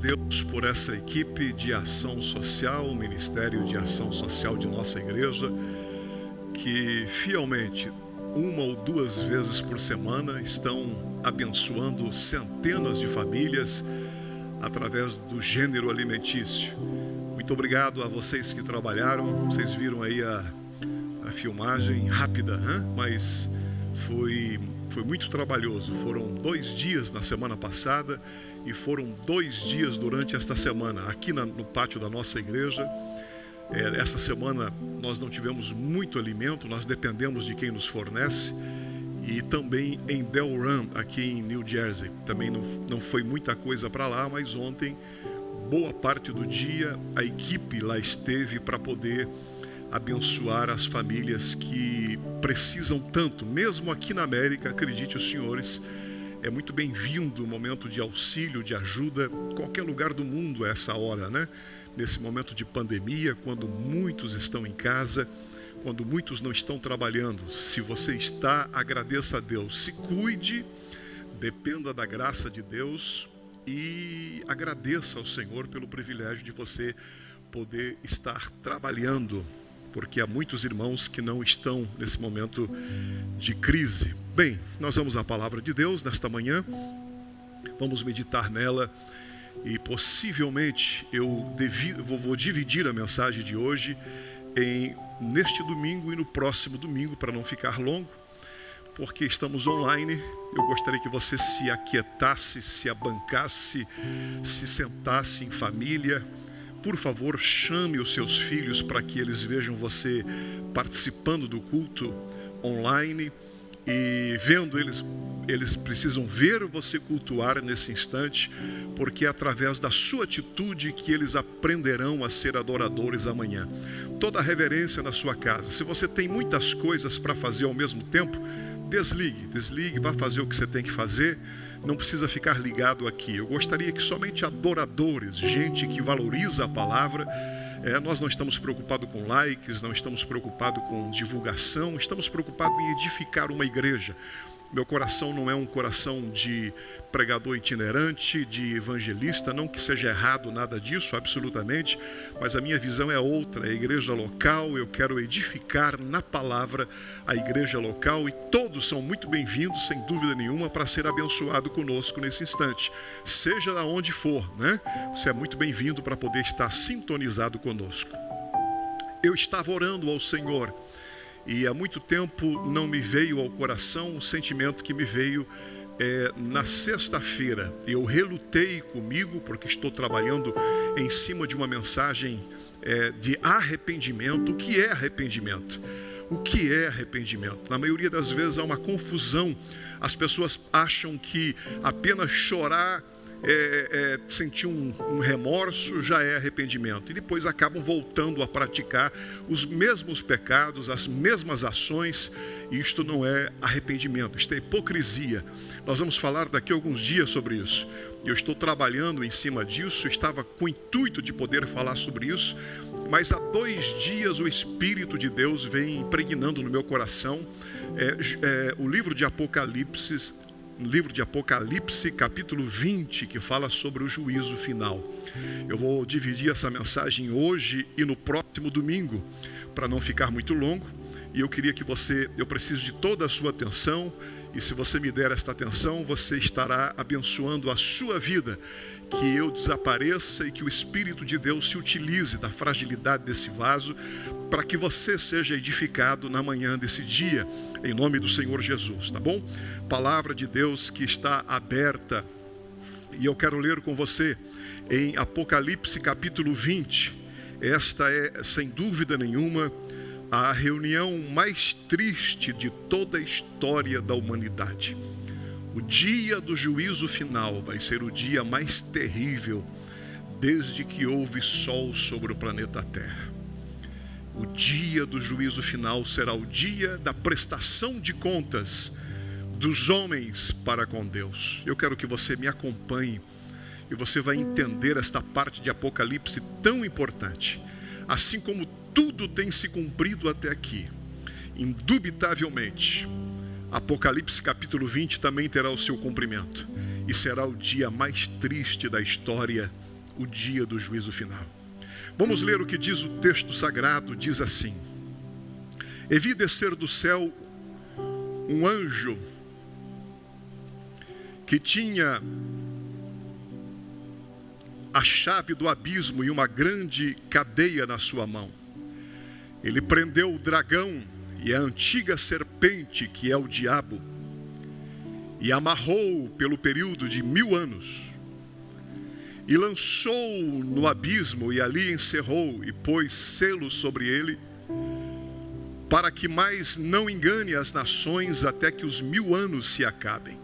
Deus por essa equipe de ação social, o Ministério de Ação Social de nossa igreja, que fielmente, uma ou duas vezes por semana, estão abençoando centenas de famílias através do gênero alimentício. Muito obrigado a vocês que trabalharam. Vocês viram aí a filmagem rápida, né? Mas foi muito trabalhoso. Foram 2 dias na semana passada e foram 2 dias durante esta semana aqui no pátio da nossa igreja. Essa semana nós não tivemos muito alimento, nós dependemos de quem nos fornece. E também em Delran, aqui em New Jersey, também não foi muita coisa para lá, mas ontem, boa parte do dia, a equipe lá esteve para poder abençoar as famílias que precisam tanto. Mesmo aqui na América, acredite os senhores, é muito bem-vindo o momento de auxílio, de ajuda, qualquer lugar do mundo a essa hora, né? Nesse momento de pandemia, quando muitos estão em casa, quando muitos não estão trabalhando. Se você está, agradeça a Deus. Se cuide, dependa da graça de Deus e agradeça ao Senhor pelo privilégio de você poder estar trabalhando, porque há muitos irmãos que não estão nesse momento de crise. Bem, nós vamos à palavra de Deus nesta manhã, vamos meditar nela e possivelmente eu vou dividir a mensagem de hoje neste domingo e no próximo domingo, para não ficar longo, porque estamos online. Eu gostaria que você se aquietasse, se abancasse, se sentasse em família. Por favor, chame os seus filhos para que eles vejam você participando do culto online e vendo eles precisam ver você cultuar nesse instante, porque é através da sua atitude que eles aprenderão a ser adoradores amanhã. Toda a reverência na sua casa. Se você tem muitas coisas para fazer ao mesmo tempo, desligue, vá fazer o que você tem que fazer. Não precisa ficar ligado aqui. Eu gostaria que somente adoradores, gente que valoriza a palavra, nós não estamos preocupados com likes, não estamos preocupados com divulgação, estamos preocupados em edificar uma igreja. Meu coração não é um coração de pregador itinerante, de evangelista, não que seja errado nada disso, absolutamente, mas a minha visão é outra, é a igreja local. Eu quero edificar na palavra a igreja local e todos são muito bem-vindos, sem dúvida nenhuma, para ser abençoado conosco nesse instante, seja de onde for, né? Você é muito bem-vindo para poder estar sintonizado conosco. Eu estava orando ao Senhor e há muito tempo não me veio ao coração o sentimento que me veio na sexta-feira. Eu relutei comigo, porque estou trabalhando em cima de uma mensagem de arrependimento. O que é arrependimento? O que é arrependimento? Na maioria das vezes há uma confusão. As pessoas acham que apenas chorar, sentir um remorso já é arrependimento, e depois acabam voltando a praticar os mesmos pecados, as mesmas ações, e isto não é arrependimento, isto é hipocrisia. Nós vamos falar daqui a alguns dias sobre isso. Eu estou trabalhando em cima disso, estava com o intuito de poder falar sobre isso, mas há 2 dias o Espírito de Deus vem impregnando no meu coração o livro de Apocalipse, capítulo 20, que fala sobre o juízo final. Eu vou dividir essa mensagem hoje e no próximo domingo, para não ficar muito longo, e eu queria que eu preciso de toda a sua atenção, e se você me der esta atenção, você estará abençoando a sua vida, que eu desapareça e que o Espírito de Deus se utilize da fragilidade desse vaso, para que você seja edificado na manhã desse dia, em nome do Senhor Jesus, tá bom? Palavra de Deus que está aberta, e eu quero ler com você em Apocalipse capítulo 20. Esta é, sem dúvida nenhuma, a reunião mais triste de toda a história da humanidade. O dia do juízo final vai ser o dia mais terrível desde que houve sol sobre o planeta Terra. O dia do juízo final será o dia da prestação de contas dos homens para com Deus. Eu quero que você me acompanhe e você vai entender esta parte de Apocalipse tão importante. Assim como tudo tem se cumprido até aqui, indubitavelmente, Apocalipse capítulo 20 também terá o seu cumprimento. E será o dia mais triste da história o dia do juízo final. Vamos ler o que diz o texto sagrado. Diz assim: e vi descer do céu um anjo que tinha a chave do abismo e uma grande cadeia na sua mão. Ele prendeu o dragão e a antiga serpente, que é o diabo, e amarrou pelo período de 1000 anos, e lançou no abismo, e ali encerrou, e pôs selo sobre ele, para que mais não engane as nações até que os 1000 anos se acabem.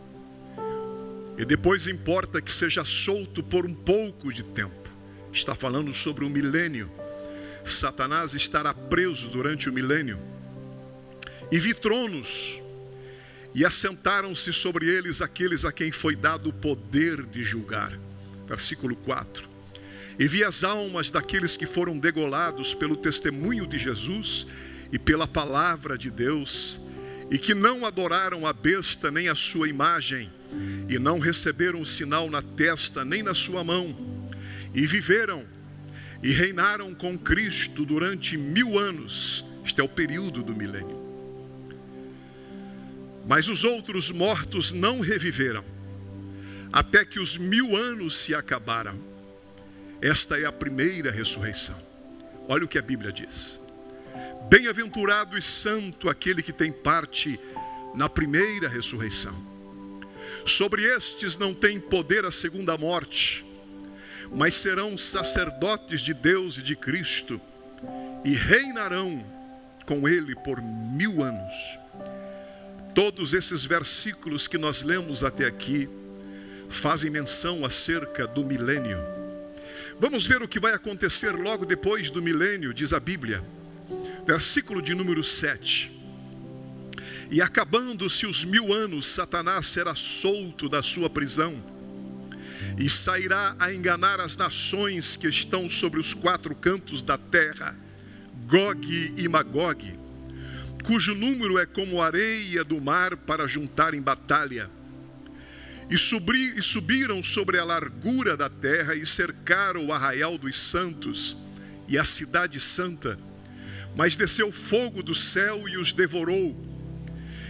E depois importa que seja solto por um pouco de tempo. Está falando sobre o milênio. Satanás estará preso durante o milênio. E vi tronos, e assentaram-se sobre eles aqueles a quem foi dado o poder de julgar. Versículo 4. E vi as almas daqueles que foram degolados pelo testemunho de Jesus e pela palavra de Deus, e que não adoraram a besta nem a sua imagem, e não receberam o sinal na testa nem na sua mão, e viveram e reinaram com Cristo durante 1000 anos. Este é o período do milênio. Mas os outros mortos não reviveram, até que os 1000 anos se acabaram. Esta é a primeira ressurreição. Olha o que a Bíblia diz: bem-aventurado e santo aquele que tem parte na primeira ressurreição. Sobre estes não tem poder a segunda morte, mas serão sacerdotes de Deus e de Cristo, e reinarão com ele por 1000 anos. Todos esses versículos que nós lemos até aqui fazem menção acerca do milênio. Vamos ver o que vai acontecer logo depois do milênio. Diz a Bíblia, versículo de número 7. E acabando-se os 1000 anos, Satanás será solto da sua prisão e sairá a enganar as nações que estão sobre os 4 cantos da terra, Gog e Magog, cujo número é como areia do mar, para juntar em batalha. E subiram sobre a largura da terra e cercaram o arraial dos santos e a cidade santa. Mas desceu fogo do céu e os devorou.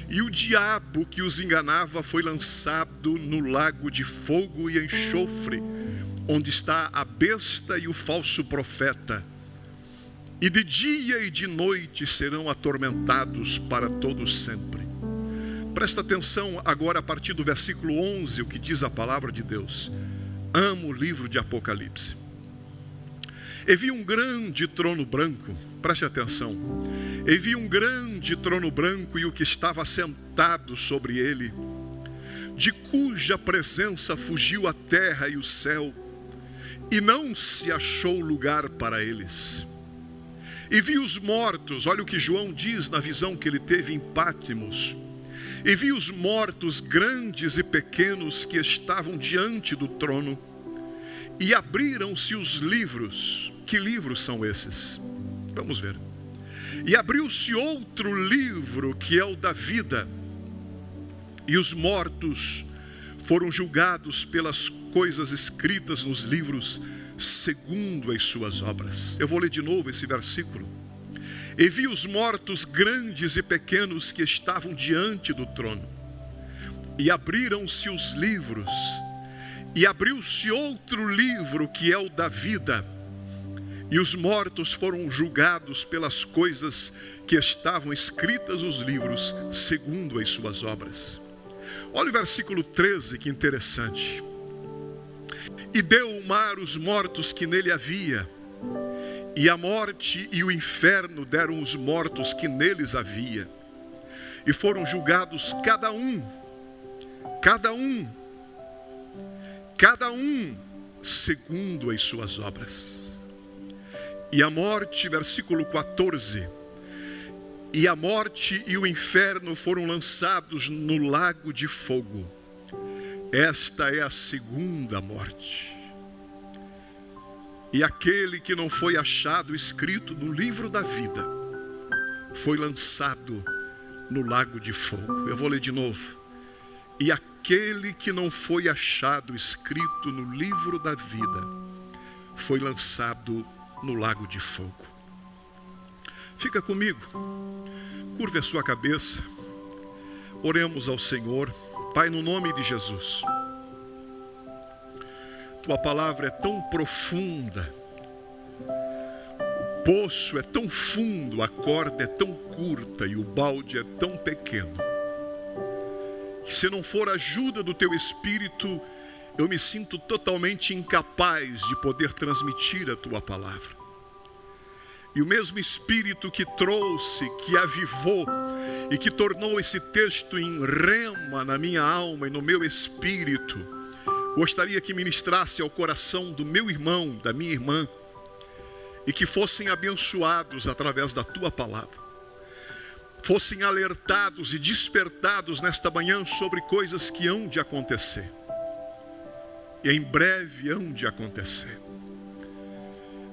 E o diabo que os enganava foi lançado no lago de fogo e enxofre, onde está a besta e o falso profeta. E de dia e de noite serão atormentados para todo sempre. Presta atenção agora a partir do versículo 11, o que diz a palavra de Deus. Amo o livro de Apocalipse. E vi um grande trono branco, preste atenção. E vi um grande trono branco e o que estava sentado sobre ele, de cuja presença fugiu a terra e o céu, e não se achou lugar para eles. E vi os mortos, olha o que João diz na visão que ele teve em Pátimos. E vi os mortos, grandes e pequenos, que estavam diante do trono, e abriram-se os livros. Que livros são esses? Vamos ver. E abriu-se outro livro, que é o da vida, e os mortos foram julgados pelas coisas escritas nos livros, segundo as suas obras. Eu vou ler de novo esse versículo. E vi os mortos, grandes e pequenos, que estavam diante do trono, e abriram-se os livros, e abriu-se outro livro, que é o da vida, e os mortos foram julgados pelas coisas que estavam escritas nos livros, segundo as suas obras. Olha o versículo 13, que interessante. E deu o mar os mortos que nele havia, e a morte e o inferno deram os mortos que neles havia, e foram julgados cada um, segundo as suas obras. E a morte, versículo 14, e a morte e o inferno foram lançados no lago de fogo. Esta é a segunda morte. E aquele que não foi achado escrito no livro da vida foi lançado no lago de fogo. Eu vou ler de novo. E aquele que não foi achado escrito no livro da vida foi lançado no lago de fogo. Fica comigo, curve a sua cabeça, oremos ao Senhor. Pai, no nome de Jesus, Tua palavra é tão profunda, o poço é tão fundo, a corda é tão curta e o balde é tão pequeno, que se não for a ajuda do Teu Espírito, eu me sinto totalmente incapaz de poder transmitir a Tua palavra. E o mesmo Espírito que trouxe, que avivou e que tornou esse texto em rema na minha alma e no meu espírito, gostaria que ministrasse ao coração do meu irmão, da minha irmã, e que fossem abençoados através da Tua palavra, fossem alertados e despertados nesta manhã sobre coisas que hão de acontecer, e em breve hão de acontecer.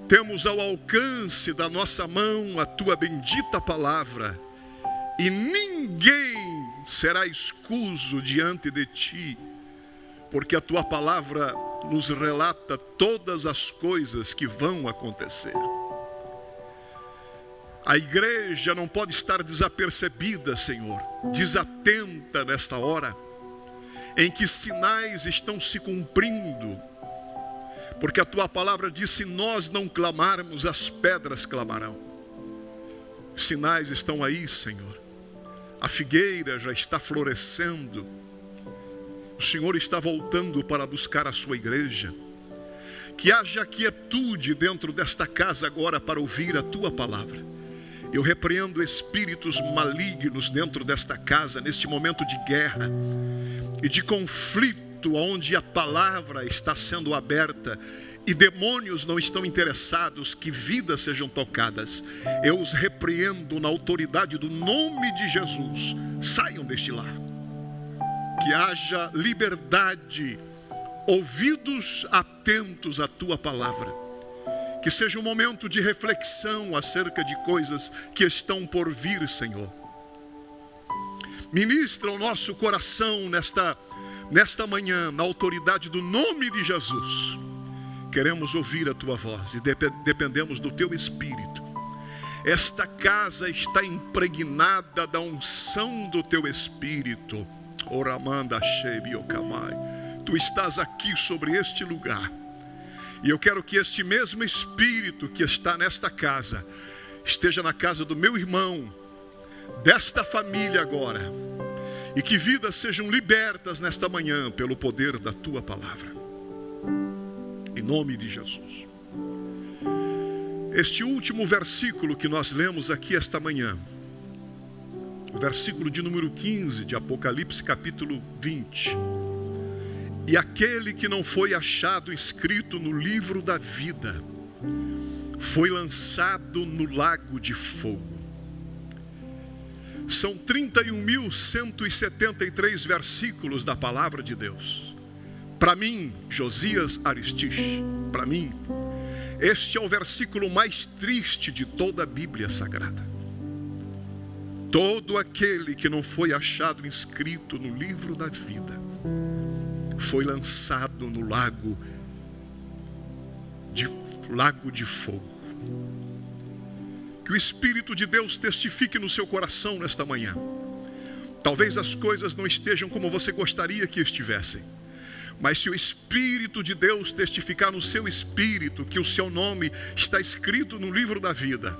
Temos ao alcance da nossa mão a Tua bendita palavra, e ninguém será escuso diante de Ti, porque a Tua palavra nos relata todas as coisas que vão acontecer. A igreja não pode estar desapercebida, Senhor, desatenta nesta hora, em que sinais estão se cumprindo, porque a Tua palavra diz: se nós não clamarmos, as pedras clamarão. Os sinais estão aí, Senhor. A figueira já está florescendo. O Senhor está voltando para buscar a sua igreja. Que haja quietude dentro desta casa agora para ouvir a Tua palavra. Eu repreendo espíritos malignos dentro desta casa, neste momento de guerra e de conflito, onde a palavra está sendo aberta e demônios não estão interessados que vidas sejam tocadas. Eu os repreendo na autoridade do nome de Jesus. Saiam deste lar. Que haja liberdade, ouvidos atentos à Tua palavra. Que seja um momento de reflexão acerca de coisas que estão por vir, Senhor. Ministra o nosso coração nesta manhã, na autoridade do nome de Jesus. Queremos ouvir a Tua voz e dependemos do Teu Espírito. Esta casa está impregnada da unção do Teu Espírito. Oramanda Shebi Okamai. Tu estás aqui sobre este lugar. E eu quero que este mesmo Espírito que está nesta casa esteja na casa do meu irmão, desta família agora. E que vidas sejam libertas nesta manhã pelo poder da Tua palavra. Em nome de Jesus. Este último versículo que nós lemos aqui esta manhã, o versículo de número 15 de Apocalipse capítulo 20. E aquele que não foi achado escrito no livro da vida, foi lançado no lago de fogo. São 31.173 versículos da palavra de Deus. Para mim, Josias Aristiche, para mim, este é o versículo mais triste de toda a Bíblia Sagrada. Todo aquele que não foi achado inscrito no livro da vida, foi lançado no lago de fogo. Que o Espírito de Deus testifique no seu coração nesta manhã. Talvez as coisas não estejam como você gostaria que estivessem, mas se o Espírito de Deus testificar no seu espírito que o seu nome está escrito no livro da vida,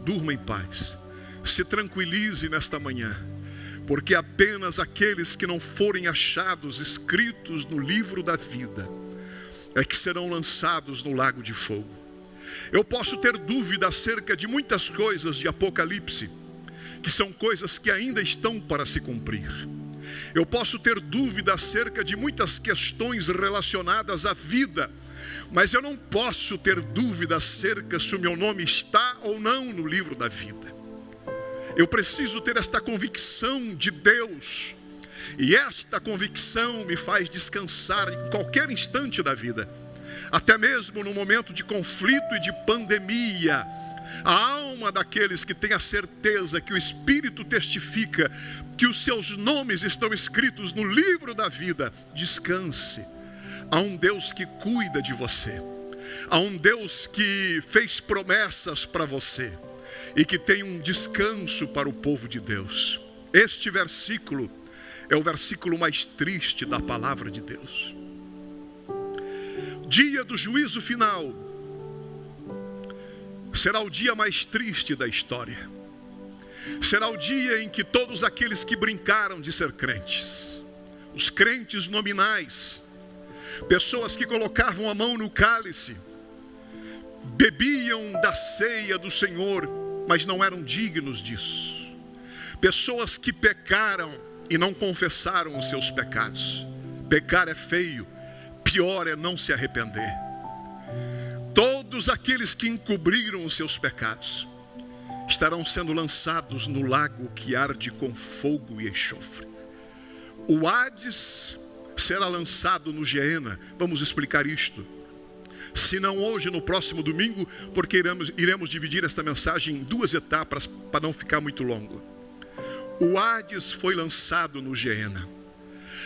durma em paz, se tranquilize nesta manhã, porque apenas aqueles que não forem achados escritos no livro da vida é que serão lançados no lago de fogo. Eu posso ter dúvida acerca de muitas coisas de Apocalipse, que são coisas que ainda estão para se cumprir. Eu posso ter dúvida acerca de muitas questões relacionadas à vida, mas eu não posso ter dúvida acerca se o meu nome está ou não no livro da vida. Eu preciso ter esta convicção de Deus, e esta convicção me faz descansar em qualquer instante da vida. Até mesmo no momento de conflito e de pandemia, a alma daqueles que têm a certeza que o Espírito testifica que os seus nomes estão escritos no livro da vida, descanse. Há um Deus que cuida de você. a um Deus que fez promessas para você e que tem um descanso para o povo de Deus. Este versículo é o versículo mais triste da palavra de Deus. Dia do juízo final será o dia mais triste da história. Será o dia em que todos aqueles que brincaram de ser crentes, os crentes nominais, pessoas que colocavam a mão no cálice, bebiam da ceia do Senhor, mas não eram dignos disso. Pessoas que pecaram e não confessaram os seus pecados. Pecar é feio, pior é não se arrepender. Todos aqueles que encobriram os seus pecados estarão sendo lançados no lago que arde com fogo e enxofre. O Hades será lançado no Geena. Vamos explicar isto. Se não hoje, no próximo domingo, porque iremos dividir esta mensagem em duas etapas para não ficar muito longo. O Hades foi lançado no Geena.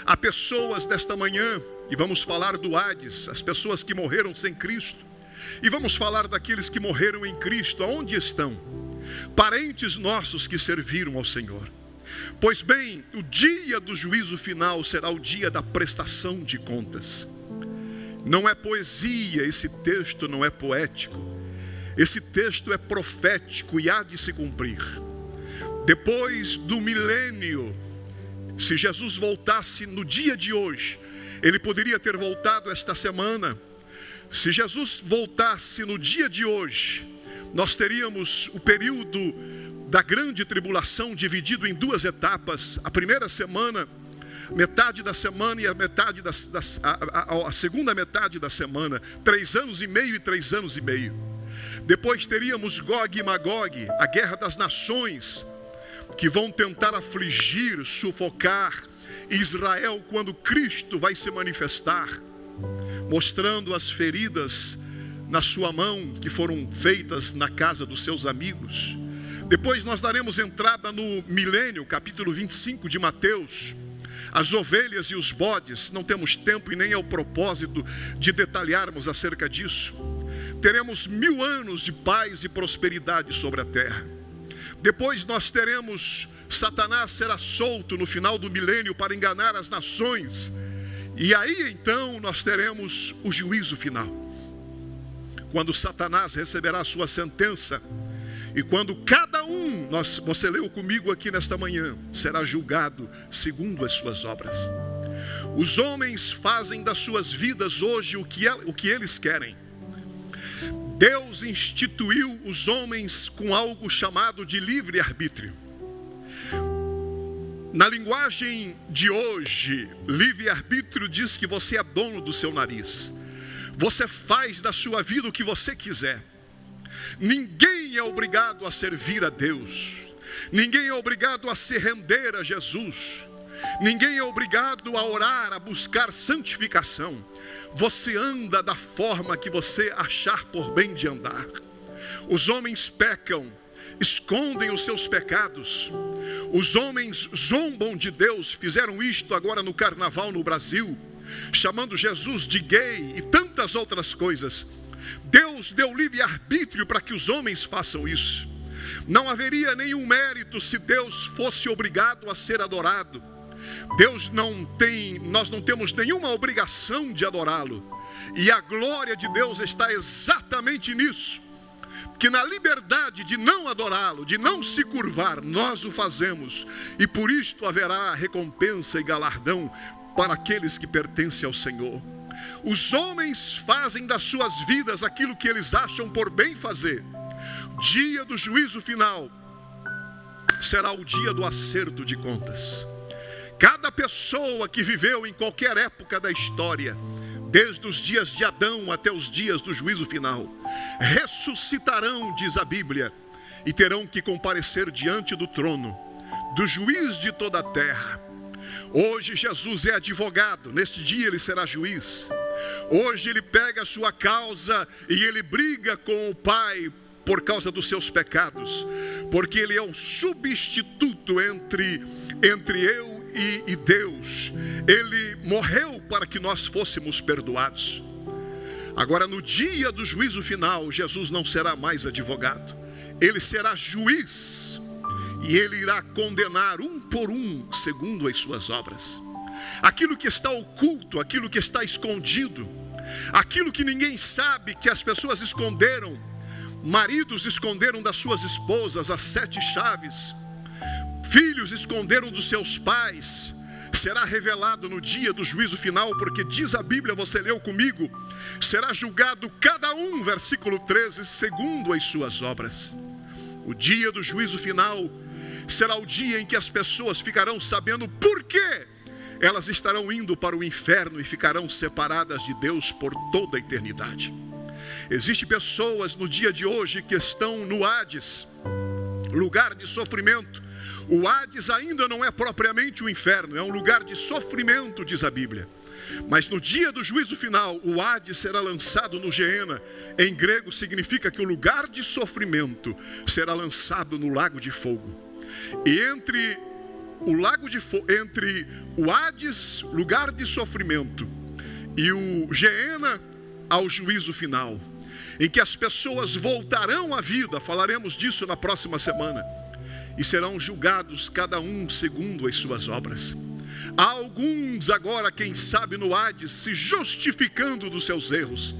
Há pessoas desta manhã, e vamos falar do Hades, as pessoas que morreram sem Cristo, e vamos falar daqueles que morreram em Cristo. Aonde estão? Parentes nossos que serviram ao Senhor. Pois bem, o dia do juízo final será o dia da prestação de contas. Não é poesia, esse texto não é poético. Esse texto é profético e há de se cumprir. Depois do milênio, se Jesus voltasse no dia de hoje, ele poderia ter voltado esta semana. Se Jesus voltasse no dia de hoje, nós teríamos o período da grande tribulação dividido em duas etapas. A primeira semana, metade da semana, e a segunda metade da semana, 3 anos e meio e 3 anos e meio. Depois teríamos Gog e Magog, a guerra das nações, que vão tentar afligir, sufocar Israel quando Cristo vai se manifestar, mostrando as feridas na sua mão que foram feitas na casa dos seus amigos. Depois nós daremos entrada no milênio, capítulo 25 de Mateus, as ovelhas e os bodes. Não temos tempo e nem é o propósito de detalharmos acerca disso. Teremos 1000 anos de paz e prosperidade sobre a terra. Depois nós teremos Satanás será solto no final do milênio para enganar as nações. E aí então nós teremos o juízo final, quando Satanás receberá a sua sentença, e quando cada um, você leu comigo aqui nesta manhã, será julgado segundo as suas obras. Os homens fazem das suas vidas hoje o que eles querem. Deus instituiu os homens com algo chamado de livre-arbítrio. Na linguagem de hoje, livre-arbítrio diz que você é dono do seu nariz. Você faz da sua vida o que você quiser. Ninguém é obrigado a servir a Deus. Ninguém é obrigado a se render a Jesus. Ninguém é obrigado a orar, a buscar santificação. Você anda da forma que você achar por bem de andar. Os homens pecam, escondem os seus pecados. Os homens zombam de Deus. Fizeram isto agora no carnaval no Brasil, chamando Jesus de gay e tantas outras coisas. Deus deu livre-arbítrio para que os homens façam isso. Não haveria nenhum mérito se Deus fosse obrigado a ser adorado. Nós não temos nenhuma obrigação de adorá-lo. E a glória de Deus está exatamente nisso, que na liberdade de não adorá-lo, de não se curvar, nós o fazemos. E por isto haverá recompensa e galardão para aqueles que pertencem ao Senhor. Os homens fazem das suas vidas aquilo que eles acham por bem fazer. Dia do juízo final será o dia do acerto de contas. Cada pessoa que viveu em qualquer época da história, desde os dias de Adão até os dias do juízo final, ressuscitarão, diz a Bíblia, e terão que comparecer diante do trono do juiz de toda a terra. Hoje Jesus é advogado, neste dia ele será juiz. Hoje ele pega a sua causa e ele briga com o Pai por causa dos seus pecados, porque ele é o substituto entre eu e Deus. Ele morreu para que nós fôssemos perdoados. Agora, no dia do juízo final, Jesus não será mais advogado, ele será juiz, e ele irá condenar um por um, segundo as suas obras. Aquilo que está oculto, aquilo que está escondido, aquilo que ninguém sabe, que as pessoas esconderam, maridos esconderam das suas esposas as 7 chaves, filhos esconderam dos seus pais, será revelado no dia do juízo final, porque diz a Bíblia, você leu comigo, será julgado cada um, versículo 13, segundo as suas obras. O dia do juízo final será o dia em que as pessoas ficarão sabendo por que elas estarão indo para o inferno e ficarão separadas de Deus por toda a eternidade. Existem pessoas no dia de hoje que estão no Hades, lugar de sofrimento. O Hades ainda não é propriamente o inferno, é um lugar de sofrimento, diz a Bíblia. Mas no dia do juízo final, o Hades será lançado no Geena. Em grego significa que o lugar de sofrimento será lançado no lago de fogo. E entre o Hades, lugar de sofrimento, e o Geena, ao juízo final, em que as pessoas voltarão à vida, falaremos disso na próxima semana, e serão julgados cada um segundo as suas obras. Há alguns agora, quem sabe no Hades, se justificando dos seus erros,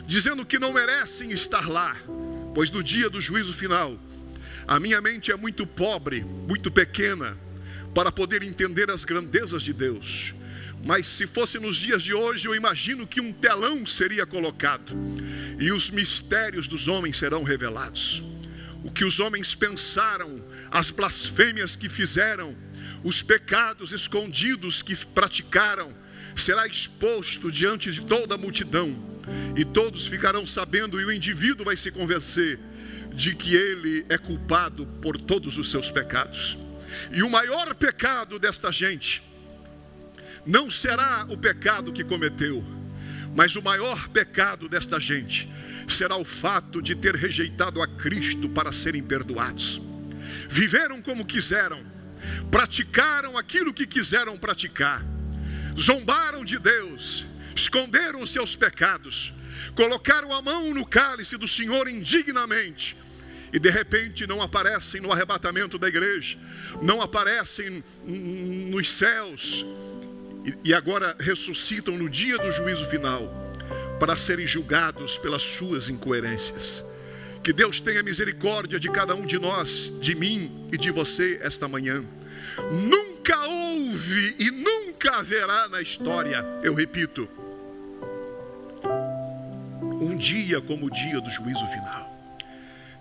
dizendo que não merecem estar lá, pois no dia do juízo final, a minha mente é muito pobre, muito pequena, para poder entender as grandezas de Deus. Mas se fosse nos dias de hoje, eu imagino que um telão seria colocado, e os mistérios dos homens serão revelados. O que os homens pensaram, as blasfêmias que fizeram, os pecados escondidos que praticaram, será exposto diante de toda a multidão, e todos ficarão sabendo, e o indivíduo vai se convencer de que ele é culpado por todos os seus pecados. E o maior pecado desta gente não será o pecado que cometeu, mas o maior pecado desta gente será o fato de ter rejeitado a Cristo para serem perdoados. Viveram como quiseram, praticaram aquilo que quiseram praticar, zombaram de Deus, esconderam os seus pecados, colocaram a mão no cálice do Senhor indignamente, e de repente não aparecem no arrebatamento da igreja, não aparecem nos céus, e agora ressuscitam no dia do juízo final, para serem julgados pelas suas incoerências. Que Deus tenha misericórdia de cada um de nós, de mim e de você esta manhã. Nunca houve e nunca haverá na história, eu repito, um dia como o dia do juízo final.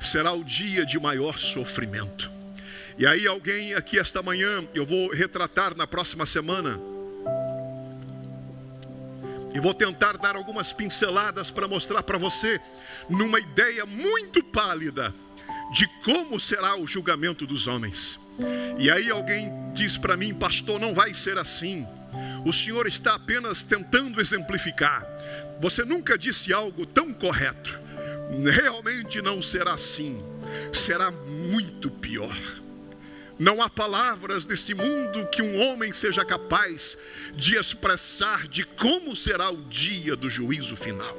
Será o dia de maior sofrimento. E aí alguém aqui esta manhã, eu vou retratar na próxima semana, e vou tentar dar algumas pinceladas para mostrar para você, numa ideia muito pálida, de como será o julgamento dos homens. E aí alguém diz para mim, pastor, não vai ser assim. O senhor está apenas tentando exemplificar. Você nunca disse algo tão correto. Realmente não será assim. Será muito pior. Não há palavras nesse mundo que um homem seja capaz de expressar de como será o dia do juízo final.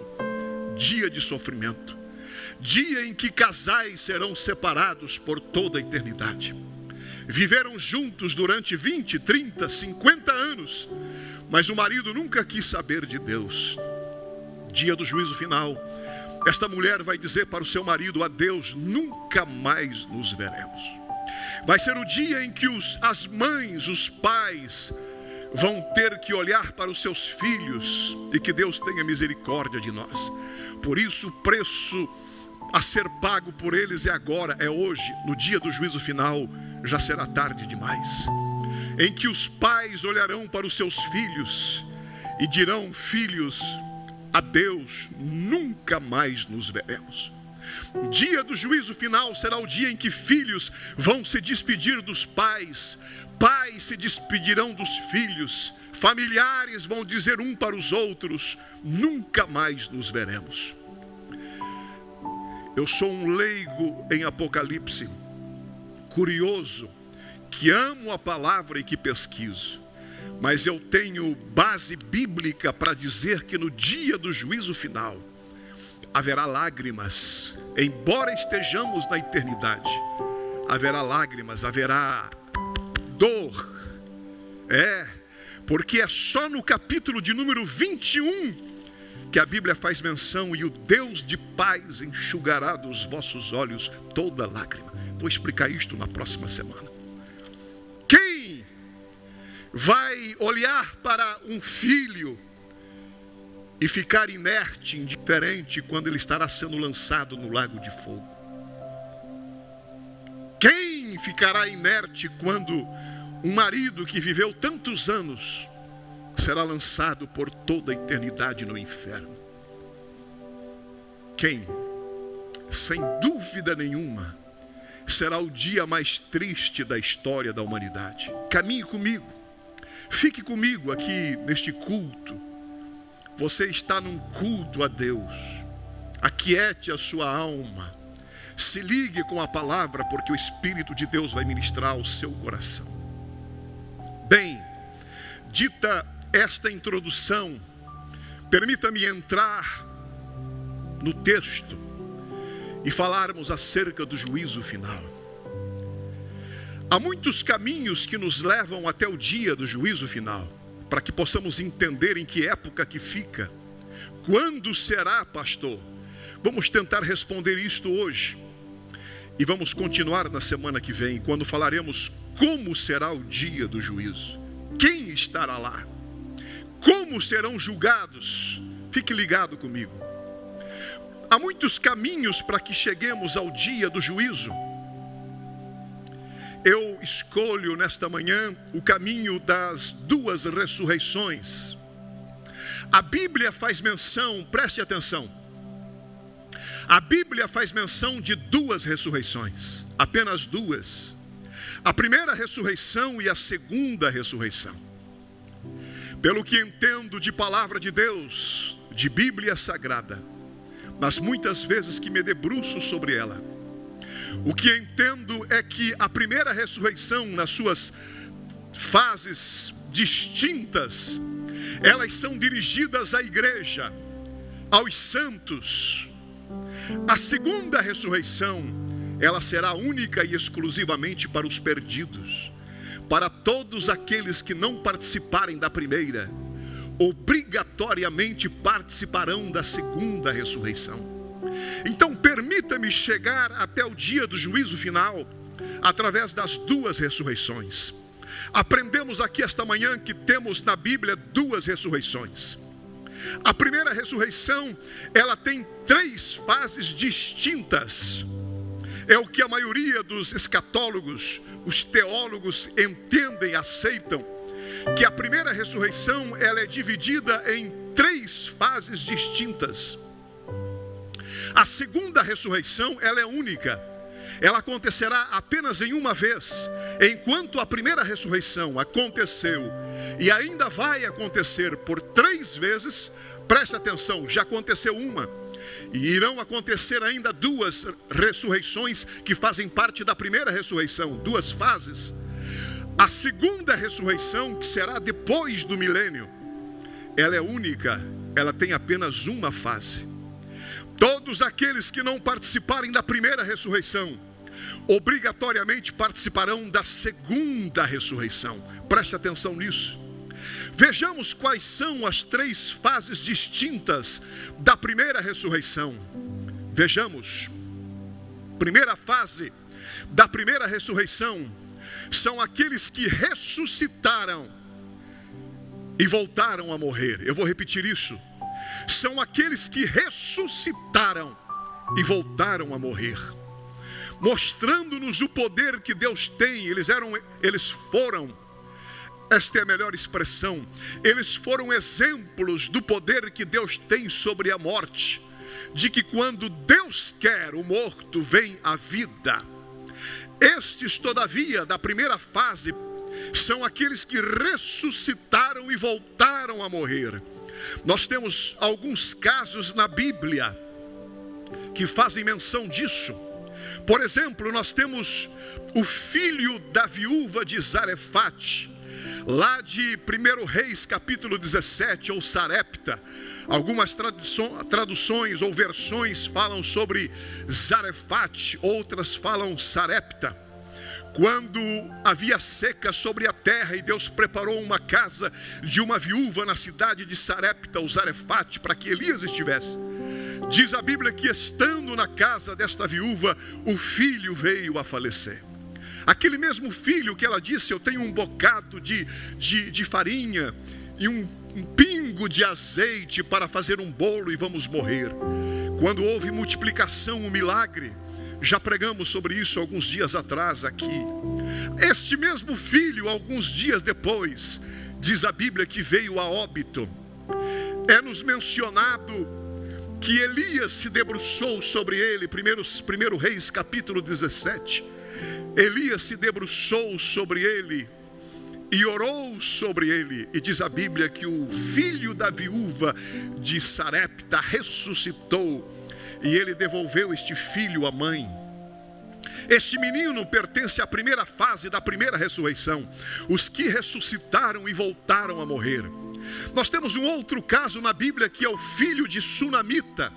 Dia de sofrimento. Dia em que casais serão separados por toda a eternidade. Viveram juntos durante 20, 30, 50 anos, mas o marido nunca quis saber de Deus. Dia do juízo final. Esta mulher vai dizer para o seu marido, adeus, nunca mais nos veremos. Vai ser o dia em que as mães, os pais, vão ter que olhar para os seus filhos, e que Deus tenha misericórdia de nós. Por isso o preço a ser pago por eles é agora, é hoje, no dia do juízo final, já será tarde demais. Em que os pais olharão para os seus filhos e dirão, filhos, adeus, nunca mais nos veremos. O dia do juízo final será o dia em que filhos vão se despedir dos pais, pais se despedirão dos filhos, familiares vão dizer um para os outros, nunca mais nos veremos. Eu sou um leigo em Apocalipse, curioso, que amo a palavra e que pesquiso, mas eu tenho base bíblica para dizer que no dia do juízo final, haverá lágrimas. Embora estejamos na eternidade, haverá lágrimas, haverá dor. Porque é só no capítulo de número 21 que a Bíblia faz menção: e o Deus de paz enxugará dos vossos olhos toda lágrima. Vou explicar isto na próxima semana. Quem vai olhar para um filho e ficar inerte, indiferente, quando ele estará sendo lançado no lago de fogo? Quem ficará inerte quando um marido que viveu tantos anos será lançado por toda a eternidade no inferno? Quem? Sem dúvida nenhuma, será o dia mais triste da história da humanidade. Caminhe comigo, fique comigo aqui neste culto. Você está num culto a Deus. Aquiete a sua alma, se ligue com a palavra, porque o Espírito de Deus vai ministrar ao seu coração. Bem, dita esta introdução, permita-me entrar no texto e falarmos acerca do juízo final. Há muitos caminhos que nos levam até o dia do juízo final, para que possamos entender em que época que fica. Quando será, pastor? Vamos tentar responder isto hoje. E vamos continuar na semana que vem, quando falaremos como será o dia do juízo. Quem estará lá? Como serão julgados? Fique ligado comigo. Há muitos caminhos para que cheguemos ao dia do juízo. Eu escolho nesta manhã o caminho das duas ressurreições. A Bíblia faz menção, preste atenção. A Bíblia faz menção de duas ressurreições, apenas duas. A primeira ressurreição e a segunda ressurreição. Pelo que entendo de palavra de Deus, de Bíblia Sagrada, mas muitas vezes que me debruço sobre ela, o que entendo é que a primeira ressurreição, nas suas fases distintas, elas são dirigidas à igreja, aos santos. A segunda ressurreição, ela será única e exclusivamente para os perdidos. Para todos aqueles que não participarem da primeira, obrigatoriamente participarão da segunda ressurreição. Então permita-me chegar até o dia do juízo final, através das duas ressurreições. Aprendemos aqui esta manhã que temos na Bíblia duas ressurreições. A primeira ressurreição, ela tem três fases distintas. É o que a maioria dos escatólogos, os teólogos entendem, aceitam, que a primeira ressurreição, ela é dividida em três fases distintas. A segunda ressurreição, ela é única. Ela acontecerá apenas em uma vez, enquanto a primeira ressurreição aconteceu e ainda vai acontecer por 3 vezes. Preste atenção, já aconteceu uma, e irão acontecer ainda duas ressurreições que fazem parte da primeira ressurreição, duas fases. A segunda ressurreição, que será depois do milênio, ela é única, ela tem apenas uma fase. Todos aqueles que não participarem da primeira ressurreição, obrigatoriamente participarão da segunda ressurreição. Preste atenção nisso. Vejamos quais são as 3 fases distintas da primeira ressurreição. Vejamos. Primeira fase da primeira ressurreição são aqueles que ressuscitaram e voltaram a morrer. Eu vou repetir isso. São aqueles que ressuscitaram e voltaram a morrer, mostrando-nos o poder que Deus tem. Eles foram, esta é a melhor expressão, eles foram exemplos do poder que Deus tem sobre a morte, de que quando Deus quer, o morto vem à vida. Estes, todavia, da primeira fase, são aqueles que ressuscitaram e voltaram a morrer. Nós temos alguns casos na Bíblia que fazem menção disso. Por exemplo, nós temos o filho da viúva de Zarefate. lá de 1 Reis capítulo 17, ou Sarepta. Algumas traduções ou versões falam sobre Zarefate, outras falam Sarepta. Quando havia seca sobre a terra e Deus preparou uma casa de uma viúva na cidade de Sarepta, ou Zarefate, para que Elias estivesse. Diz a Bíblia que estando na casa desta viúva, o filho veio a falecer. Aquele mesmo filho que ela disse, eu tenho um bocado de farinha e um pingo de azeite para fazer um bolo e vamos morrer. Quando houve multiplicação, um milagre, já pregamos sobre isso alguns dias atrás aqui. Este mesmo filho, alguns dias depois, diz a Bíblia que veio a óbito. É-nos mencionado que Elias se debruçou sobre ele, 1 Reis capítulo 17. Elias se debruçou sobre ele e orou sobre ele. E diz a Bíblia que o filho da viúva de Sarepta ressuscitou. E ele devolveu este filho à mãe. Este menino pertence à primeira fase da primeira ressurreição. Os que ressuscitaram e voltaram a morrer. Nós temos um outro caso na Bíblia que é o filho de Sunamita.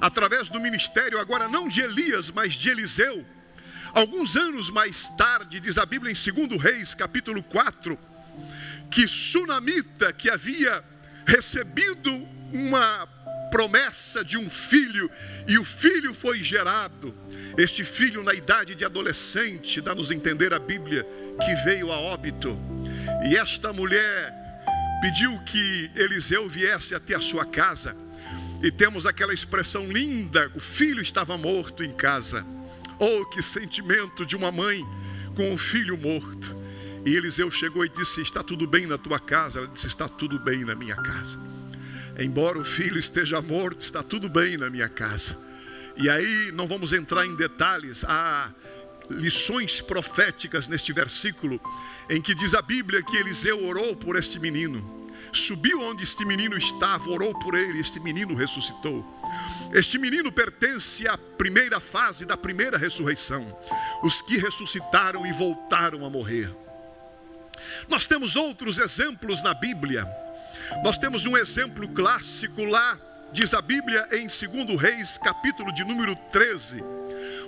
Através do ministério agora não de Elias, mas de Eliseu. Alguns anos mais tarde, diz a Bíblia em 2 Reis capítulo 4, que Sunamita, que havia recebido uma promessa de um filho, e o filho foi gerado. Este filho, na idade de adolescente, dá-nos a entender a Bíblia, que veio a óbito. E esta mulher pediu que Eliseu viesse até a sua casa. E temos aquela expressão linda: o filho estava morto em casa. Oh, que sentimento de uma mãe com um filho morto. E Eliseu chegou e disse: está tudo bem na tua casa? Ela disse: está tudo bem na minha casa. Embora o filho esteja morto, está tudo bem na minha casa. E aí não vamos entrar em detalhes. Há lições proféticas neste versículo, em que diz a Bíblia que Eliseu orou por este menino. Subiu onde este menino estava, orou por ele, e este menino ressuscitou. Este menino pertence à primeira fase da primeira ressurreição. Os que ressuscitaram e voltaram a morrer. Nós temos outros exemplos na Bíblia. Nós temos um exemplo clássico lá, diz a Bíblia em 2 Reis, capítulo de número 13.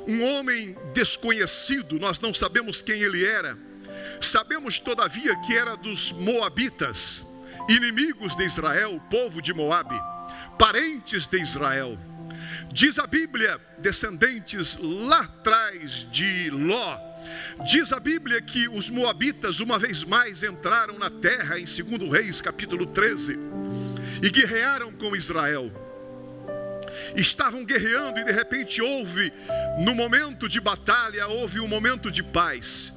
Um homem desconhecido, nós não sabemos quem ele era. Sabemos todavia que era dos Moabitas, inimigos de Israel, povo de Moabe, parentes de Israel. Diz a Bíblia, descendentes lá atrás de Ló. Diz a Bíblia que os moabitas uma vez mais entraram na terra em 2 Reis capítulo 13 e guerrearam com Israel. Estavam guerreando e de repente houve, no momento de batalha, houve um momento de paz.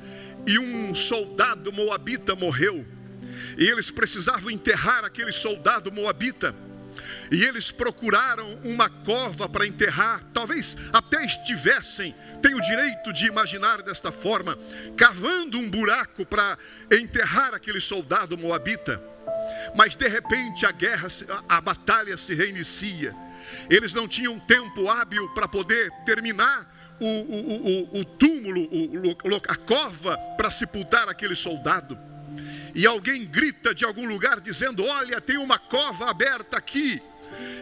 E um soldado moabita morreu. E eles precisavam enterrar aquele soldado moabita. E eles procuraram uma cova para enterrar. Talvez até estivessem, tenho o direito de imaginar desta forma, cavando um buraco para enterrar aquele soldado moabita. Mas de repente a batalha se reinicia. Eles não tinham tempo hábil para poder terminar o túmulo, a cova para sepultar aquele soldado. E alguém grita de algum lugar dizendo: olha, tem uma cova aberta aqui.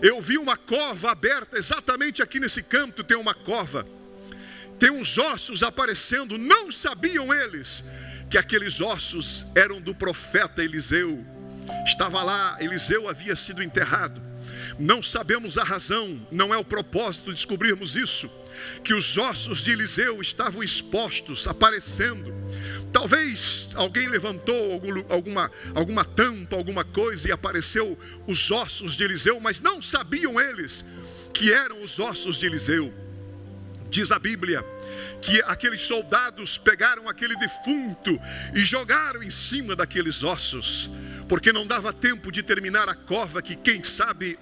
Eu vi uma cova aberta exatamente aqui nesse canto, tem uma cova. Tem uns ossos aparecendo. Não sabiam eles que aqueles ossos eram do profeta Eliseu. Estava lá, Eliseu havia sido enterrado. Não sabemos a razão, não é o propósito descobrirmos isso, que os ossos de Eliseu estavam expostos, aparecendo. Talvez alguém levantou alguma tampa, alguma coisa, e apareceu os ossos de Eliseu, mas não sabiam eles que eram os ossos de Eliseu. Diz a Bíblia que aqueles soldados pegaram aquele defunto e jogaram em cima daqueles ossos, porque não dava tempo de terminar a cova que, quem sabe,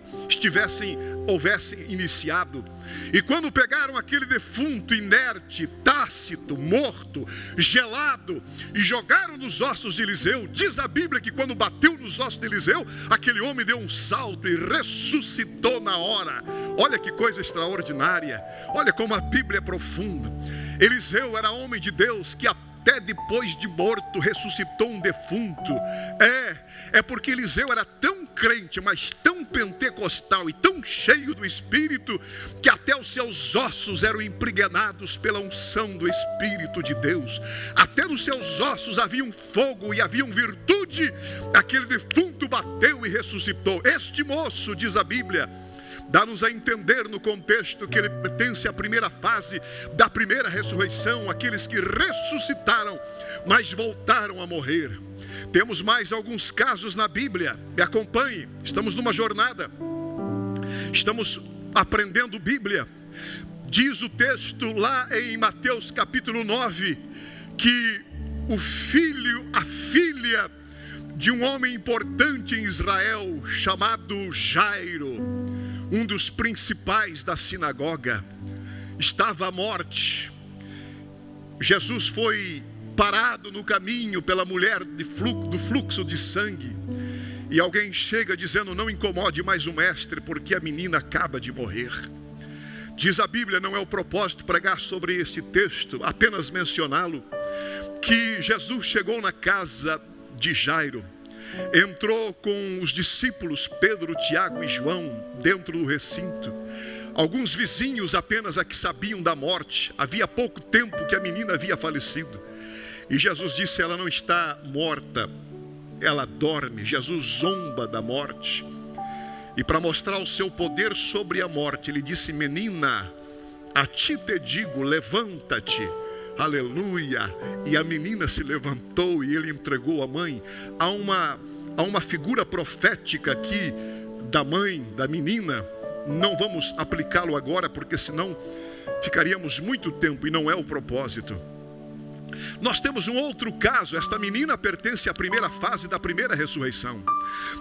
houvessem iniciado. E quando pegaram aquele defunto inerte, tácito, morto, gelado, e jogaram nos ossos de Eliseu, diz a Bíblia que quando bateu nos ossos de Eliseu, aquele homem deu um salto e ressuscitou na hora. Olha que coisa extraordinária. Olha como a Bíblia é profunda. Eliseu era homem de Deus que até depois de morto ressuscitou um defunto. É porque Eliseu era tão crente, mas tão pentecostal e tão cheio do Espírito, que até os seus ossos eram impregnados pela unção do Espírito de Deus. Até nos seus ossos havia um fogo e havia virtude. Aquele defunto bateu e ressuscitou. Este moço, diz a Bíblia, dá-nos a entender no contexto que ele pertence à primeira fase da primeira ressurreição, aqueles que ressuscitaram, mas voltaram a morrer. Temos mais alguns casos na Bíblia, me acompanhe, estamos numa jornada, estamos aprendendo Bíblia. Diz o texto lá em Mateus capítulo 9, que a filha de um homem importante em Israel, chamado Jairo, um dos principais da sinagoga, estava à morte. Jesus foi parado no caminho pela mulher do fluxo de sangue, e alguém chega dizendo: não incomode mais o mestre, porque a menina acaba de morrer. Diz a Bíblia, não é o propósito pregar sobre este texto, apenas mencioná-lo, que Jesus chegou na casa de Jairo, entrou com os discípulos Pedro, Tiago e João dentro do recinto. Alguns vizinhos apenas a que sabiam da morte. Havia pouco tempo que a menina havia falecido. E Jesus disse: ela não está morta, ela dorme. Jesus zomba da morte. E para mostrar o seu poder sobre a morte, ele disse: menina, a ti te digo, levanta-te. Aleluia. E a menina se levantou e ele entregou a mãe. Há uma figura profética aqui da mãe, da menina. Não vamos aplicá-lo agora, porque senão ficaríamos muito tempo, e não é o propósito. Nós temos um outro caso. Esta menina pertence à primeira fase da primeira ressurreição.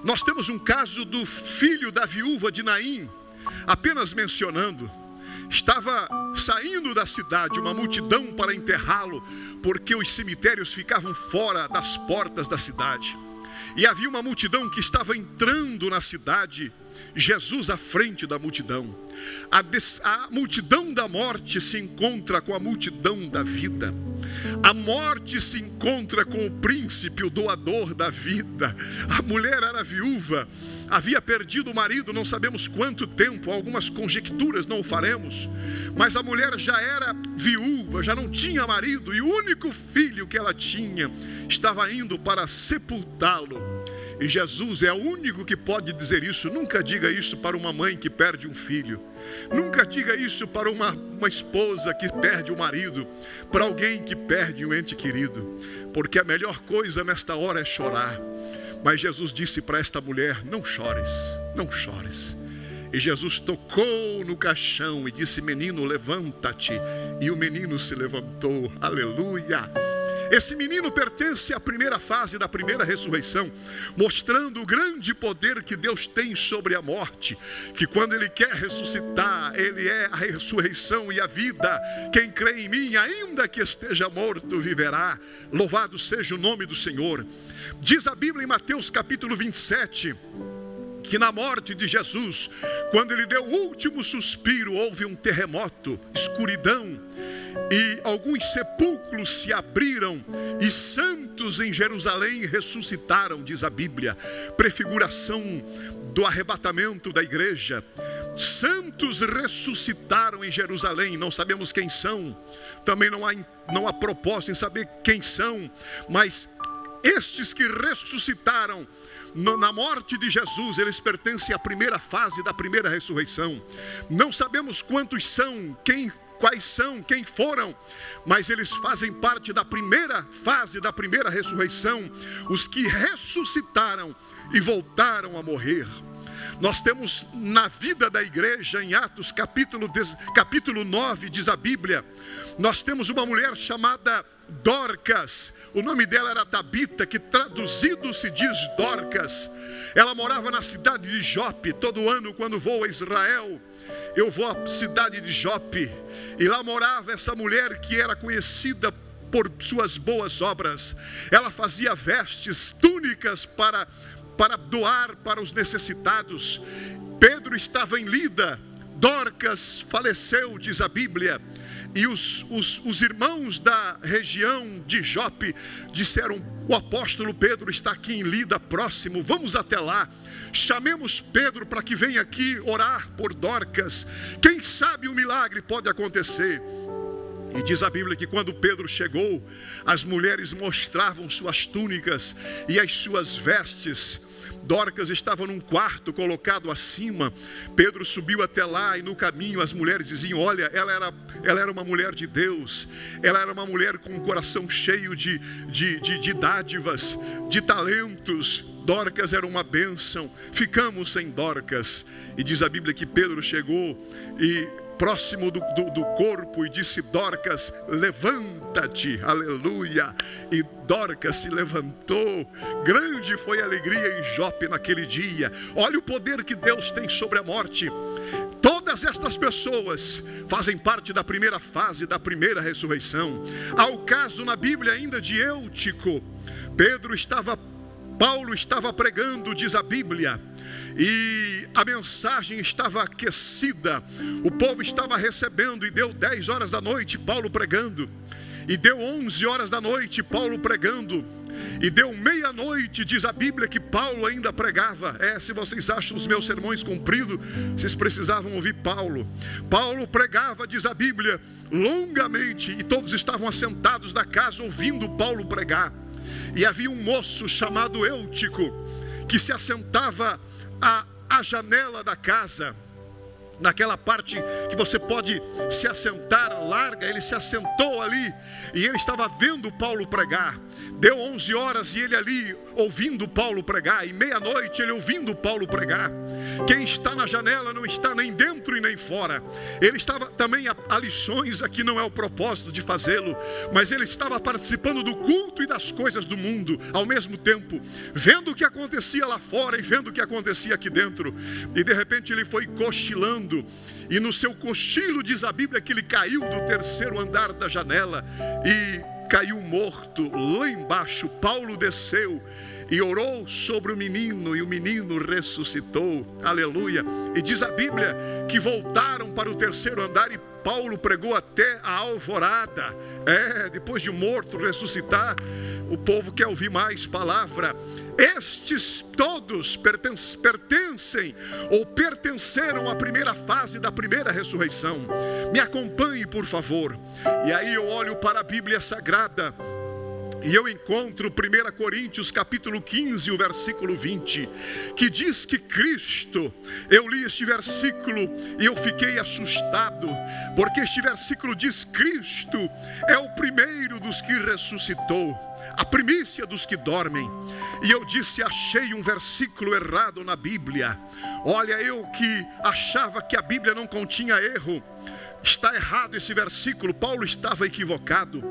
Nós temos um caso do filho da viúva de Naim, apenas mencionando. Estava saindo da cidade uma multidão para enterrá-lo, porque os cemitérios ficavam fora das portas da cidade. E havia uma multidão que estava entrando na cidade, Jesus à frente da multidão. A multidão da morte se encontra com a multidão da vida. A morte se encontra com o príncipe, o doador da vida. A mulher era viúva, havia perdido o marido, não sabemos quanto tempo, algumas conjecturas, não o faremos. Mas a mulher já era viúva, já não tinha marido, e o único filho que ela tinha estava indo para sepultá-lo. E Jesus é o único que pode dizer isso. Nunca diga isso para uma mãe que perde um filho. Nunca diga isso para uma esposa que perde o marido, para alguém que perde um ente querido, porque a melhor coisa nesta hora é chorar. Mas Jesus disse para esta mulher: não chores, não chores. E Jesus tocou no caixão e disse: menino, levanta-te. E o menino se levantou. Aleluia. Esse menino pertence à primeira fase da primeira ressurreição, mostrando o grande poder que Deus tem sobre a morte, que quando Ele quer ressuscitar, Ele é a ressurreição e a vida. Quem crê em mim, ainda que esteja morto, viverá. Louvado seja o nome do Senhor. Diz a Bíblia em Mateus capítulo 27, que na morte de Jesus, quando Ele deu o último suspiro, houve um terremoto, escuridão, e alguns sepulcros se abriram, e santos em Jerusalém ressuscitaram, diz a Bíblia. Prefiguração do arrebatamento da igreja. Santos ressuscitaram em Jerusalém, não sabemos quem são, também não há propósito em saber quem são, mas estes que ressuscitaram na morte de Jesus, eles pertencem à primeira fase da primeira ressurreição. Não sabemos quantos são, quais são, quem foram, mas eles fazem parte da primeira fase da primeira ressurreição, os que ressuscitaram e voltaram a morrer. Nós temos na vida da igreja, em Atos capítulo 9, diz a Bíblia, nós temos uma mulher chamada Dorcas. O nome dela era Tabita, que traduzido se diz Dorcas. Ela morava na cidade de Jope. Todo ano, quando vou a Israel, eu vou à cidade de Jope, e lá morava essa mulher que era conhecida por suas boas obras. Ela fazia vestes, túnicas para doar para os necessitados. Pedro estava em Lida, Dorcas faleceu, diz a Bíblia, E os irmãos da região de Jope disseram: o apóstolo Pedro está aqui em Lida, próximo, vamos até lá. Chamemos Pedro para que venha aqui orar por Dorcas. Quem sabe um milagre pode acontecer. E diz a Bíblia que quando Pedro chegou, as mulheres mostravam suas túnicas e as suas vestes. Dorcas estava num quarto colocado acima. Pedro subiu até lá e no caminho as mulheres diziam: olha, ela era uma mulher de Deus. Ela era uma mulher com um coração cheio de dádivas, de talentos. Dorcas era uma bênção. Ficamos sem Dorcas. E diz a Bíblia que Pedro chegou e próximo do corpo e disse: Dorcas, levanta-te, aleluia. E Dorcas se levantou. Grande foi a alegria em Jope naquele dia. Olha o poder que Deus tem sobre a morte. Todas estas pessoas fazem parte da primeira fase da primeira ressurreição. Há o caso na Bíblia ainda de Eutico. Paulo estava pregando, diz a Bíblia, e a mensagem estava aquecida, o povo estava recebendo, e deu 10 horas da noite Paulo pregando, e deu 11 horas da noite Paulo pregando, e deu meia-noite, diz a Bíblia, que Paulo ainda pregava. Se vocês acham os meus sermões compridos, vocês precisavam ouvir Paulo. Paulo pregava, diz a Bíblia, longamente, e todos estavam assentados na casa ouvindo Paulo pregar. E havia um moço chamado Eutico, que se assentava à janela da casa, naquela parte que você pode se assentar larga. Ele se assentou ali e ele estava vendo Paulo pregar. Deu 11 horas e ele ali ouvindo Paulo pregar, e meia-noite ele ouvindo Paulo pregar. Quem está na janela não está nem dentro e nem fora. Ele estava também, há lições, aqui não é o propósito de fazê-lo, mas ele estava participando do culto e das coisas do mundo ao mesmo tempo, vendo o que acontecia lá fora e vendo o que acontecia aqui dentro. E de repente ele foi cochilando, e no seu cochilo diz a Bíblia que ele caiu do 3º andar da janela e caiu morto lá embaixo. Paulo desceu e orou sobre o menino, e o menino ressuscitou, aleluia. E diz a Bíblia que voltaram para o 3º andar e Paulo pregou até a alvorada. Depois de morto ressuscitar, o povo quer ouvir mais palavra. Estes todos pertencem ou pertenceram à primeira fase da primeira ressurreição. Me acompanhe, por favor. E aí eu olho para a Bíblia Sagrada e eu encontro 1 Coríntios capítulo 15, o versículo 20, que diz que Cristo, eu li este versículo e eu fiquei assustado, porque este versículo diz: Cristo é o primeiro dos que ressuscitou, a primícia dos que dormem. E eu disse: achei um versículo errado na Bíblia. Olha, eu que achava que a Bíblia não continha erro, está errado esse versículo. Paulo estava equivocado.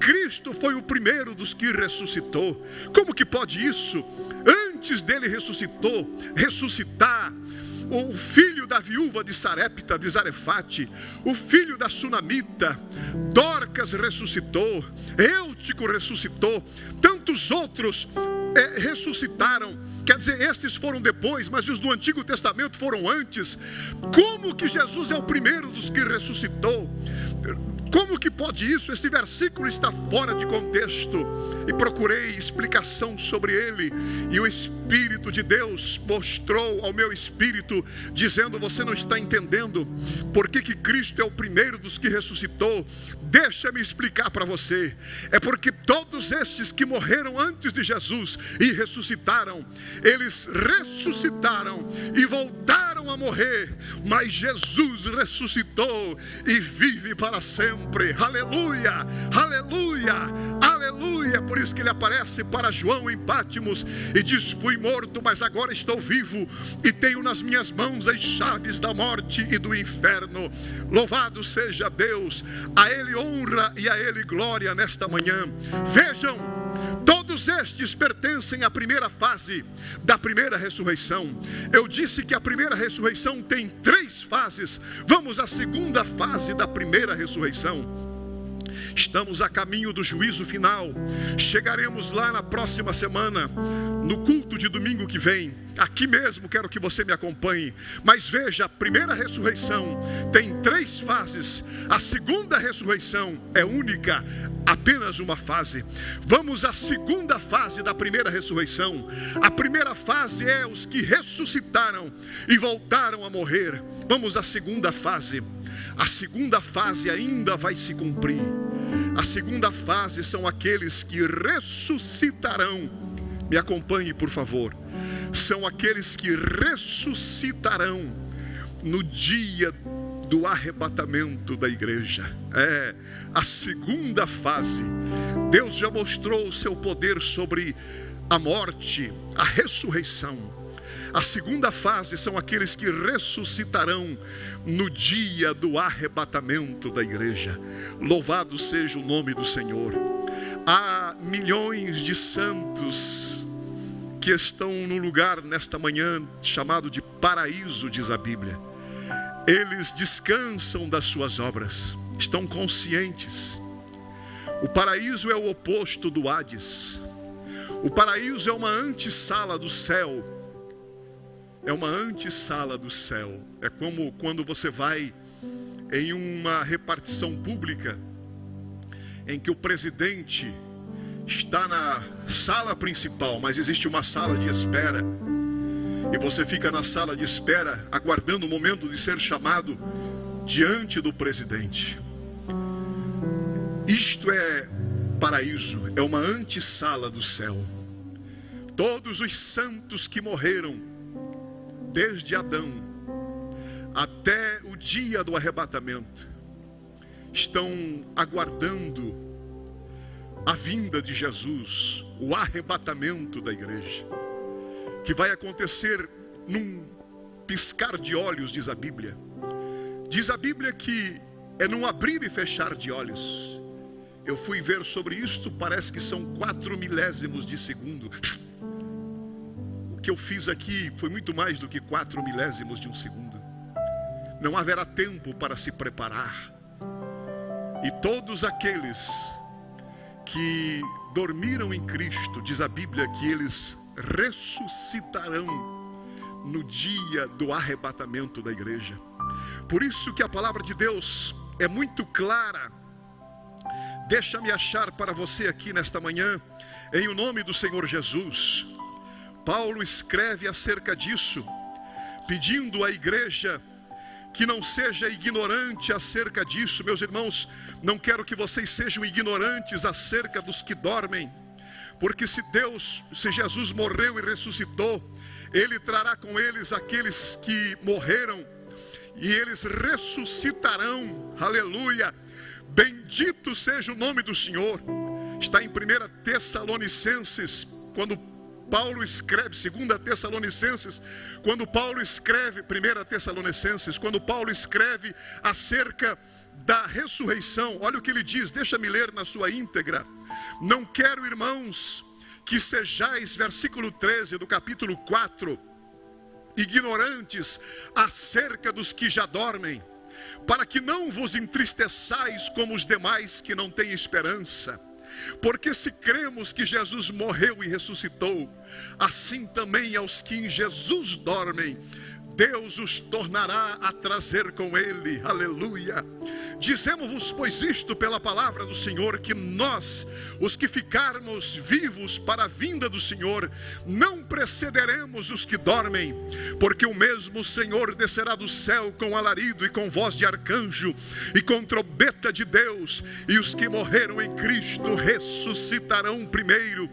Cristo foi o primeiro dos que ressuscitou. Como que pode isso? Antes dele ressuscitar, o filho da viúva de Sarepta, de Zarefate, o filho da Sunamita, Dorcas ressuscitou, Eutico ressuscitou, tantos outros ressuscitaram. Quer dizer, estes foram depois, mas os do Antigo Testamento foram antes. Como que Jesus é o primeiro dos que ressuscitou? Como que pode isso? Esse versículo está fora de contexto. E procurei explicação sobre ele, e o Espírito de Deus mostrou ao meu espírito, dizendo: você não está entendendo por que Cristo é o primeiro dos que ressuscitou. Deixa-me explicar para você. É porque todos estes que morreram antes de Jesus e ressuscitaram, eles ressuscitaram e voltaram a morrer, mas Jesus ressuscitou e vive para sempre. Aleluia, aleluia, aleluia. Por isso que ele aparece para João em Pátimos e diz: fui morto, mas agora estou vivo, e tenho nas minhas mãos as chaves da morte e do inferno. Louvado seja Deus. A ele honra e a ele glória nesta manhã. Vejam, todos estes pertencem à primeira fase da primeira ressurreição. Eu disse que a primeira ressurreição tem 3 fases. Vamos à segunda fase da primeira ressurreição. Estamos a caminho do juízo final. Chegaremos lá na próxima semana, no culto de domingo que vem. Aqui mesmo quero que você me acompanhe. Mas veja, a primeira ressurreição tem 3 fases. A segunda ressurreição é única, apenas uma fase. Vamos à segunda fase da primeira ressurreição. A primeira fase é os que ressuscitaram e voltaram a morrer. Vamos à segunda fase. A segunda fase ainda vai se cumprir. A segunda fase são aqueles que ressuscitarão. Me acompanhe, por favor. São aqueles que ressuscitarão no dia do arrebatamento da igreja. É a segunda fase. Deus já mostrou o seu poder sobre a morte, a ressurreição. A segunda fase são aqueles que ressuscitarão no dia do arrebatamento da igreja. Louvado seja o nome do Senhor. Há milhões de santos que estão no lugar nesta manhã chamado de paraíso, diz a Bíblia. Eles descansam das suas obras, estão conscientes. O paraíso é o oposto do Hades. O paraíso é uma antessala do céu. É uma antessala do céu. É como quando você vai em uma repartição pública em que o presidente está na sala principal, mas existe uma sala de espera. E você fica na sala de espera aguardando o momento de ser chamado diante do presidente. Isto é paraíso, é uma antessala do céu. Todos os santos que morreram desde Adão até o dia do arrebatamento estão aguardando a vinda de Jesus, o arrebatamento da igreja, que vai acontecer num piscar de olhos, diz a Bíblia. Diz a Bíblia que é num abrir e fechar de olhos. Eu fui ver sobre isto, parece que são 4 milésimos de segundo. O que eu fiz aqui foi muito mais do que 4 milésimos de um segundo. Não haverá tempo para se preparar. E todos aqueles que dormiram em Cristo, diz a Bíblia que eles ressuscitarão no dia do arrebatamento da igreja. Por isso que a palavra de Deus é muito clara. Deixa-me achar para você aqui nesta manhã, em o nome do Senhor Jesus. Paulo escreve acerca disso, pedindo à igreja que não seja ignorante acerca disso. Meus irmãos, não quero que vocês sejam ignorantes acerca dos que dormem, porque se Jesus morreu e ressuscitou, Ele trará com eles aqueles que morreram, e eles ressuscitarão. Aleluia! Bendito seja o nome do Senhor. Está em 1 Tessalonicenses, quando Paulo escreve, 2 Tessalonicenses, quando Paulo escreve, 1 Tessalonicenses, quando Paulo escreve acerca da ressurreição, olha o que ele diz, deixa-me ler na sua íntegra. Não quero, irmãos, que sejais, versículo 13 do capítulo 4, ignorantes acerca dos que já dormem, para que não vos entristeçais como os demais que não têm esperança. Porque se cremos que Jesus morreu e ressuscitou, assim também aos que em Jesus dormem, Deus os tornará a trazer com Ele. Aleluia. Dizemos-vos, pois, isto pela palavra do Senhor, que nós, os que ficarmos vivos para a vinda do Senhor, não precederemos os que dormem, porque o mesmo Senhor descerá do céu com alarido e com voz de arcanjo e com trombeta de Deus, e os que morreram em Cristo ressuscitarão primeiro.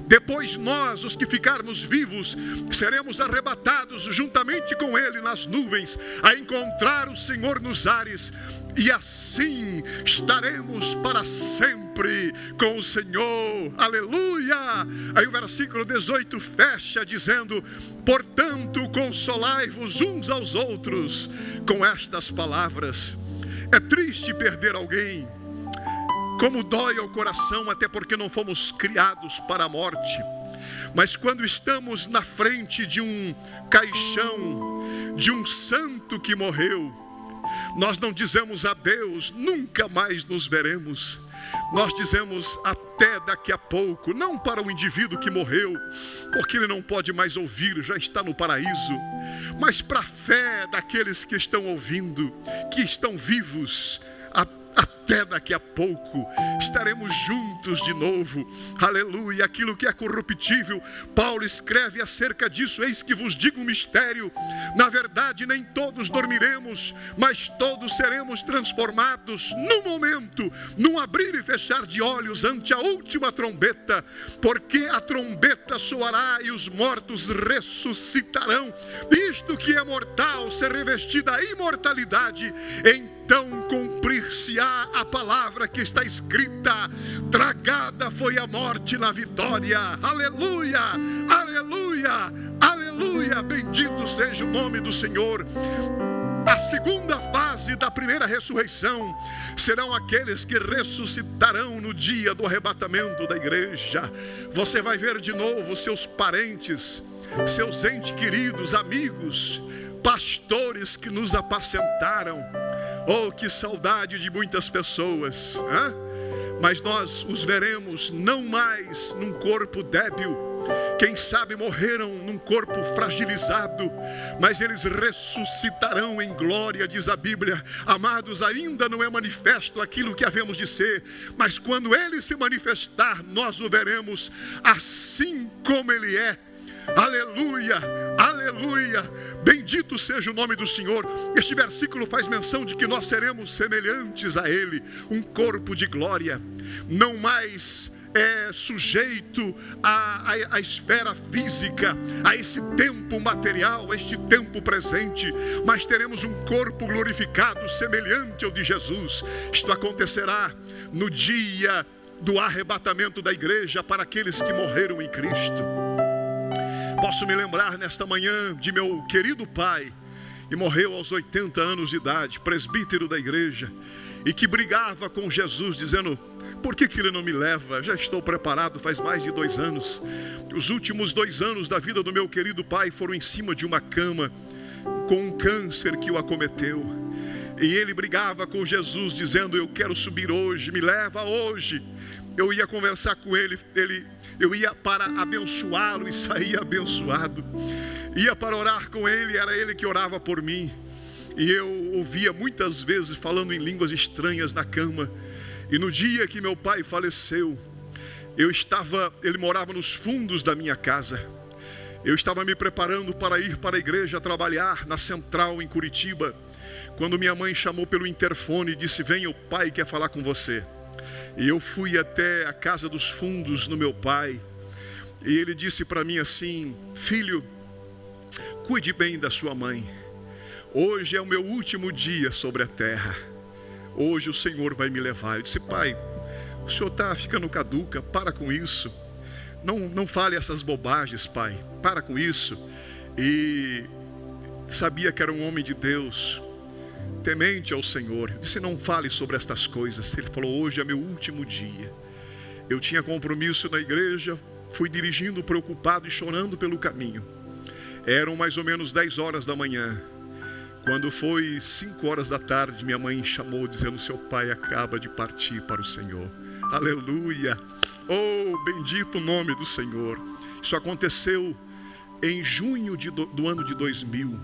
Depois nós, os que ficarmos vivos, seremos arrebatados juntamente com Ele nas nuvens, a encontrar o Senhor nos ares, e assim estaremos para sempre com o Senhor. Aleluia! Aí o versículo 18 fecha dizendo: portanto, consolai-vos uns aos outros com estas palavras. É triste perder alguém, como dói ao coração, até porque não fomos criados para a morte. Mas quando estamos na frente de um caixão, de um santo que morreu, Nós não dizemos adeus, nunca mais nos veremos. Nós dizemos até daqui a pouco, não para o indivíduo que morreu, porque ele não pode mais ouvir, já está no paraíso, mas para a fé daqueles que estão ouvindo, que estão vivos. Até daqui a pouco estaremos juntos de novo, aleluia. Aquilo que é corruptível, Paulo escreve acerca disso: eis que vos digo um mistério, na verdade nem todos dormiremos, mas todos seremos transformados num momento, num abrir e fechar de olhos, ante a última trombeta, porque a trombeta soará e os mortos ressuscitarão, isto que é mortal ser revestido da imortalidade. Então cumprir-se-á a palavra que está escrita: tragada foi a morte na vitória. Aleluia, aleluia, aleluia, bendito seja o nome do Senhor. A segunda fase da primeira ressurreição serão aqueles que ressuscitarão no dia do arrebatamento da igreja. Você vai ver de novo seus parentes, seus entes queridos, amigos, pastores que nos apacentaram. Oh, que saudade de muitas pessoas, hein? Mas nós os veremos não mais num corpo débil. Quem sabe morreram num corpo fragilizado, mas eles ressuscitarão em glória, diz a Bíblia. Amados, ainda não é manifesto aquilo que havemos de ser, mas quando ele se manifestar, nós o veremos assim como ele é. Aleluia, aleluia, bendito seja o nome do Senhor. Este versículo faz menção de que nós seremos semelhantes a Ele, um corpo de glória, não mais sujeito à esfera física, a esse tempo material, a este tempo presente, mas teremos um corpo glorificado, semelhante ao de Jesus. Isto acontecerá no dia do arrebatamento da igreja para aqueles que morreram em Cristo. Posso me lembrar nesta manhã de meu querido pai, que morreu aos 80 anos de idade, presbítero da igreja, e que brigava com Jesus, dizendo: por que ele não me leva? Já estou preparado faz mais de 2 anos. Os últimos 2 anos da vida do meu querido pai foram em cima de uma cama, com um câncer que o acometeu. E ele brigava com Jesus, dizendo: eu quero subir hoje, me leva hoje. Eu ia conversar com ele, eu ia para abençoá-lo e saía abençoado. Ia para orar com ele, era ele que orava por mim. E eu ouvia muitas vezes falando em línguas estranhas na cama. E no dia que meu pai faleceu, ele morava nos fundos da minha casa. Eu estava me preparando para ir para a igreja trabalhar na Central em Curitiba, quando minha mãe chamou pelo interfone e disse: venha, o pai quer falar com você. E eu fui até a casa dos fundos no meu pai, e ele disse para mim assim: filho, cuide bem da sua mãe. Hoje é o meu último dia sobre a terra. Hoje o Senhor vai me levar. Eu disse: pai, o senhor está ficando caduca, para com isso. Não fale essas bobagens, pai, para com isso. E sabia que era um homem de Deus, temente ao Senhor. Eu disse: não fale sobre estas coisas. Ele falou: hoje é meu último dia. Eu tinha compromisso na igreja, fui dirigindo preocupado e chorando pelo caminho. Eram mais ou menos 10 horas da manhã. Quando foi 5 horas da tarde, minha mãe chamou dizendo: seu pai acaba de partir para o Senhor. Aleluia, oh, bendito o nome do Senhor. Isso aconteceu em junho do ano de 2000.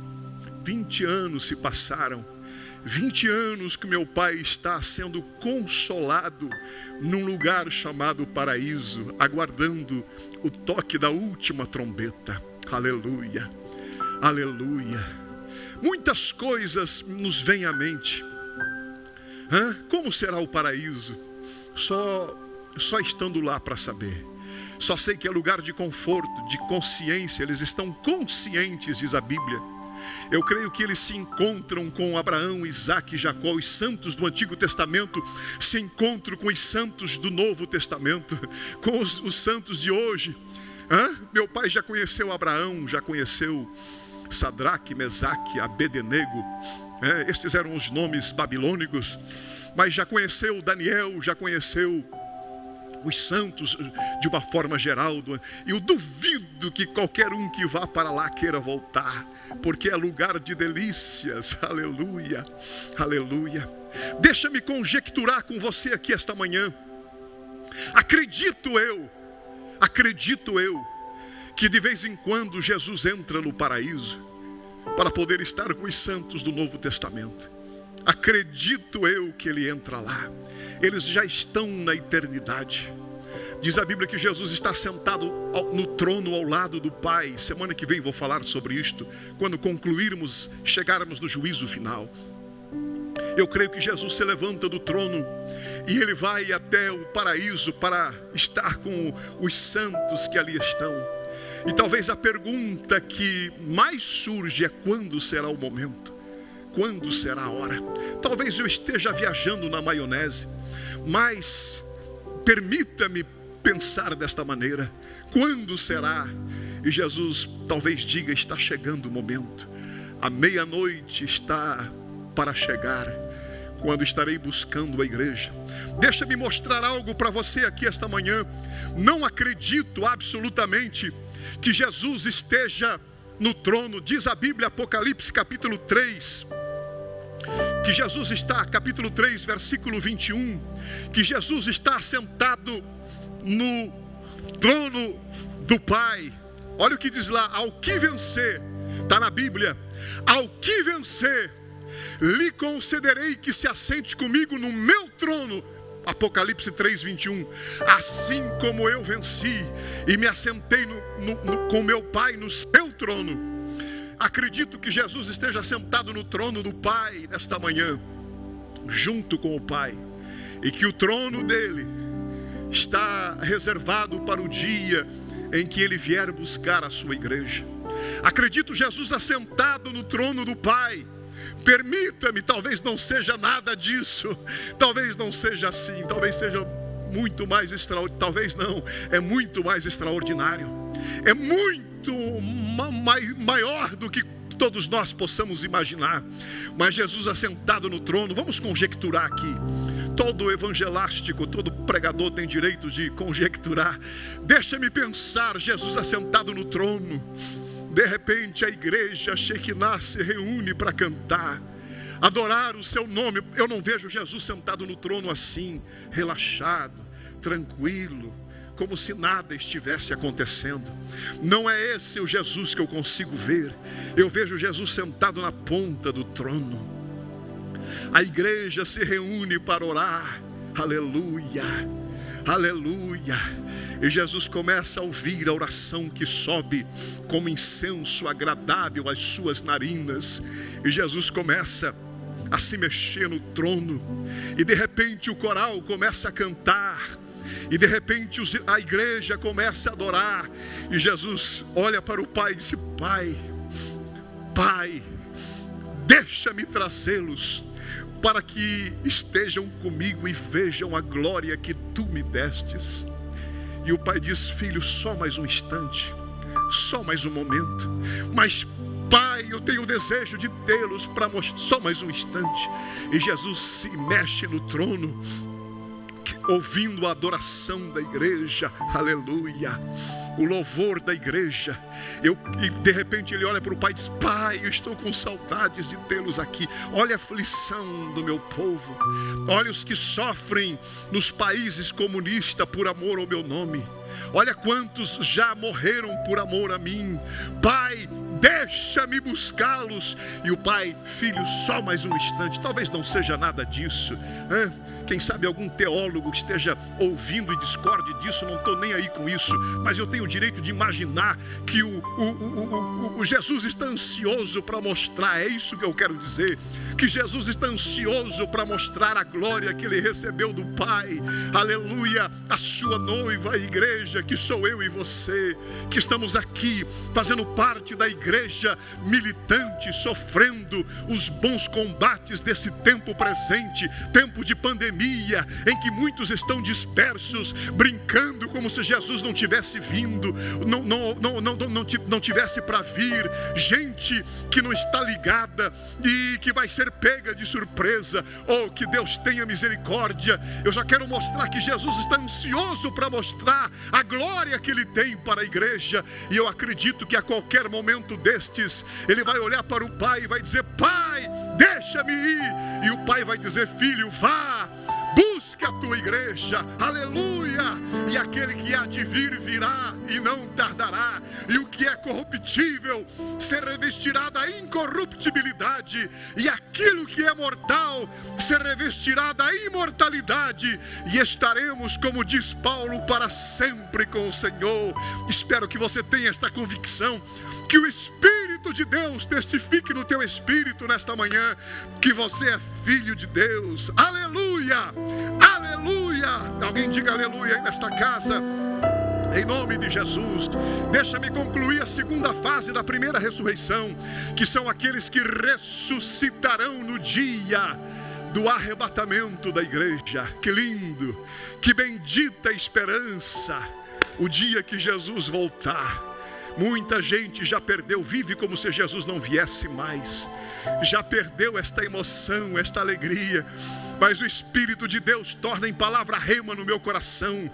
20 anos se passaram. 20 anos que meu pai está sendo consolado num lugar chamado paraíso, aguardando o toque da última trombeta. Aleluia, aleluia. Muitas coisas nos vêm à mente. Como será o paraíso? Só estando lá para saber. Só sei que é lugar de conforto, de consciência. Eles estão conscientes, diz a Bíblia. Eu creio que eles se encontram com Abraão, Isaac e Jacó. Os santos do Antigo Testamento se encontram com os santos do Novo Testamento, com os santos de hoje. Meu pai já conheceu Abraão, já conheceu Sadraque, Mesaque, Abednego. Estes eram os nomes babilônicos. Mas já conheceu Daniel, já conheceu os santos de uma forma geral. E eu duvido que qualquer um que vá para lá queira voltar, porque é lugar de delícias. Aleluia, aleluia. Deixa-me conjecturar com você aqui esta manhã. Acredito eu que de vez em quando Jesus entra no paraíso para poder estar com os santos do Novo Testamento. Acredito eu que ele entra lá. Eles já estão na eternidade. Diz a Bíblia que Jesus está sentado no trono ao lado do Pai. Semana que vem vou falar sobre isto, quando concluirmos, chegarmos no juízo final. Eu creio que Jesus se levanta do trono e ele vai até o paraíso para estar com os santos que ali estão. E talvez a pergunta que mais surge é: quando será o momento? Quando será a hora? Talvez eu esteja viajando na maionese, mas permita-me pensar desta maneira: quando será? E Jesus talvez diga: está chegando o momento. A meia-noite está para chegar, quando estarei buscando a igreja. Deixa-me mostrar algo para você aqui esta manhã. Não acredito absolutamente que Jesus esteja no trono. Diz a Bíblia, Apocalipse capítulo 3, que Jesus está, capítulo 3, versículo 21, que Jesus está sentado no trono do Pai. Olha o que diz lá: ao que vencer, está na Bíblia, ao que vencer, lhe concederei que se assente comigo no meu trono. Apocalipse 3, 21. Assim como eu venci e me assentei com meu Pai no seu trono. Acredito que Jesus esteja sentado no trono do Pai nesta manhã, junto com o Pai, e que o trono dele está reservado para o dia em que ele vier buscar a sua igreja. Acredito Jesus assentado no trono do Pai. Permita-me, talvez não seja nada disso, talvez não seja assim, talvez seja muito mais extraordinário, talvez não, é muito mais extraordinário, é muito maior do que todos nós possamos imaginar. Mas Jesus assentado no trono, vamos conjecturar aqui. Todo evangelástico, todo pregador tem direito de conjecturar. Deixa-me pensar, Jesus assentado no trono. De repente a igreja Shekinah se reúne para cantar, adorar o seu nome. Eu não vejo Jesus sentado no trono assim, relaxado, tranquilo, como se nada estivesse acontecendo. Não é esse o Jesus que eu consigo ver. Eu vejo Jesus sentado na ponta do trono. A igreja se reúne para orar. Aleluia, aleluia. E Jesus começa a ouvir a oração que sobe como incenso agradável às suas narinas. E Jesus começa a se mexer no trono. E de repente o coral começa a cantar. E de repente a igreja começa a adorar. E Jesus olha para o Pai e diz: Pai, Pai, deixa-me trazê-los para que estejam comigo e vejam a glória que tu me destes. E o Pai diz: filho, só mais um instante, só mais um momento. Mas Pai, eu tenho o desejo de tê-los para mostrar, só mais um instante. E Jesus se mexe no trono, ouvindo a adoração da igreja, aleluia, o louvor da igreja. E de repente ele olha para o Pai e diz: Pai, eu estou com saudades de tê-los aqui. Olha a aflição do meu povo, olha os que sofrem nos países comunistas por amor ao meu nome. Olha quantos já morreram por amor a mim. Pai, deixa-me buscá-los. E o Pai: filho, só mais um instante. Talvez não seja nada disso. Quem sabe algum teólogo que esteja ouvindo e discorde disso, não estou nem aí com isso. Mas eu tenho o direito de imaginar que o Jesus está ansioso para mostrar. É isso que eu quero dizer. Que Jesus está ansioso para mostrar a glória que ele recebeu do Pai. Aleluia, a sua noiva, a igreja, que sou eu e você, que estamos aqui fazendo parte da igreja igreja militante, sofrendo os bons combates desse tempo presente, tempo de pandemia, em que muitos estão dispersos, brincando como se Jesus não tivesse vindo, não tivesse para vir, gente que não está ligada e que vai ser pega de surpresa. Oh, que Deus tenha misericórdia. Eu já quero mostrar que Jesus está ansioso para mostrar a glória que Ele tem para a igreja, e eu acredito que a qualquer momento destes, Ele vai olhar para o Pai e vai dizer: Pai, deixa-me ir, e o Pai vai dizer: Filho, vá, busca a tua igreja, aleluia, e aquele que há de vir, virá e não tardará, e o que é corruptível se revestirá da incorruptibilidade, e aquilo que é mortal se revestirá da imortalidade, e estaremos, como diz Paulo, para sempre com o Senhor. Espero que você tenha esta convicção, que o Espírito de Deus testifique no teu espírito nesta manhã, que você é filho de Deus, aleluia, aleluia. Alguém diga aleluia aí nesta casa, em nome de Jesus. Deixa-me concluir a segunda fase da primeira ressurreição, que são aqueles que ressuscitarão no dia do arrebatamento da igreja. Que lindo, que bendita esperança, o dia que Jesus voltar. Muita gente já perdeu, vive como se Jesus não viesse mais, já perdeu esta emoção, esta alegria, mas o Espírito de Deus torna em palavra rema no meu coração,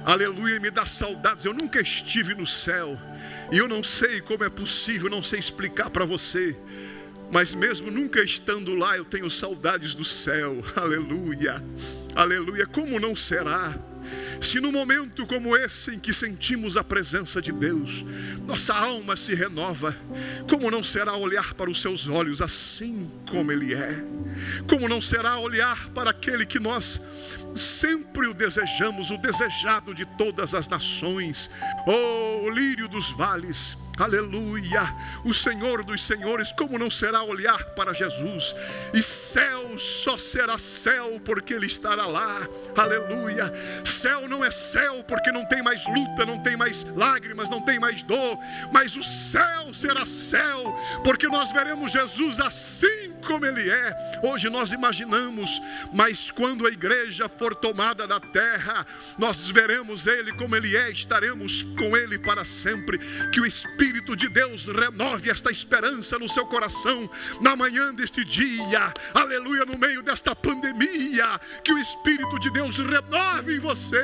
aleluia, me dá saudades. Eu nunca estive no céu, e eu não sei como é possível, não sei explicar para você, mas mesmo nunca estando lá, eu tenho saudades do céu, aleluia, aleluia. Como não será? Se num momento como esse, em que sentimos a presença de Deus, nossa alma se renova, como não será olhar para os seus olhos assim como Ele é? Como não será olhar para aquele que nós sempre o desejamos, o desejado de todas as nações, oh, o lírio dos vales, aleluia, o Senhor dos senhores? Como não será olhar para Jesus? E céu só será céu porque Ele estará lá, aleluia. Céu não é céu porque não tem mais luta, não tem mais lágrimas, não tem mais dor, mas o céu será céu porque nós veremos Jesus assim como Ele é. Hoje nós imaginamos, mas quando a igreja for tomada da terra, nós veremos Ele como Ele é, estaremos com Ele para sempre. Que o Espírito de Deus renove esta esperança no seu coração na manhã deste dia, aleluia, no meio desta pandemia. Que o Espírito de Deus renove em você